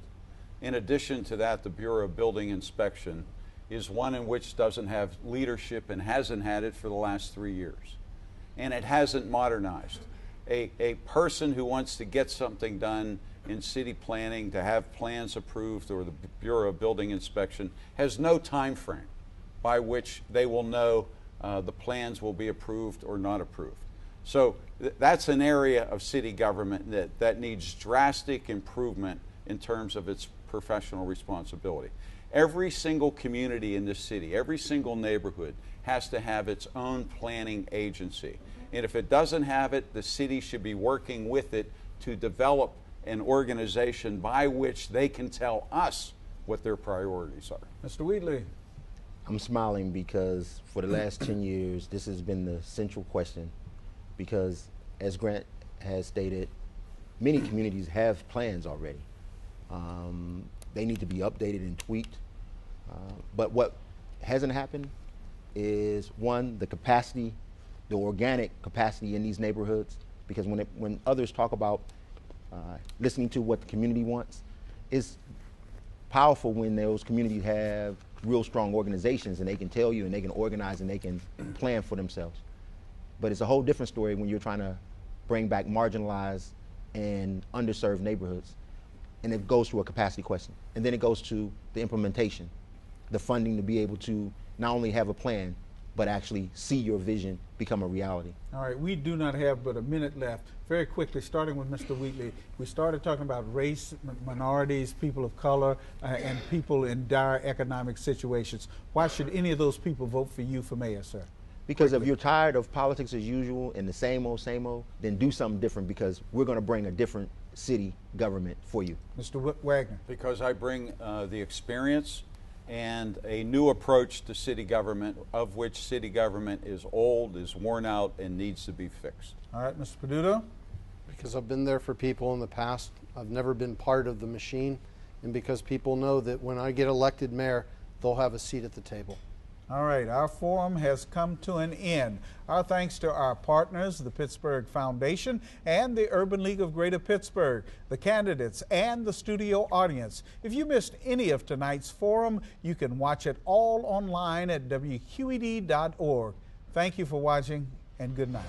In addition to that, the Bureau of Building Inspection is one in which doesn't have leadership and hasn't had it for the last 3 years. And it hasn't modernized. A person who wants to get something done in city planning to have plans approved, or the Bureau of Building Inspection has no time frame by which they will know the plans will be approved or not approved. So that's an area of city government that needs drastic improvement in terms of its professional responsibility. Every single community in this city, every single neighborhood has to have its own planning agency. And if it doesn't have it, the city should be working with it to develop an organization by which they can tell us what their priorities are. Mr. Wheatley. I'm smiling because for the last 10 years, this has been the central question, because as Grant has stated, many communities have plans already. They need to be updated and tweaked. But what hasn't happened is, one, the capacity, the organic capacity in these neighborhoods, because when others talk about listening to what the community wants, it's powerful when those communities have real strong organizations and they can tell you and they can organize and they can plan for themselves. But it's a whole different story when you're trying to bring back marginalized and underserved neighborhoods. And it goes to a capacity question. And then it goes to the implementation, the funding to be able to not only have a plan, but actually see your vision become a reality. All right, we do not have but a minute left. Very quickly, starting with Mr. Wheatley, we started talking about race, minorities, people of color, and people in dire economic situations. Why should any of those people vote for you for mayor, sir? Because if you're tired of politics as usual and the same old, then do something different, because we're going to bring a different city government for you. Mr. Wagner. Because I bring the experience and a new approach to city government, of which city government is old, is worn out, and needs to be fixed. All right, Mr. Peduto. Because I've been there for people in the past. I've never been part of the machine, and because people know that when I get elected mayor, they'll have a seat at the table. All right, our forum has come to an end. Our thanks to our partners, the Pittsburgh Foundation and the Urban League of Greater Pittsburgh, the candidates, and the studio audience. If you missed any of tonight's forum, you can watch it all online at WQED.org. Thank you for watching, and good night.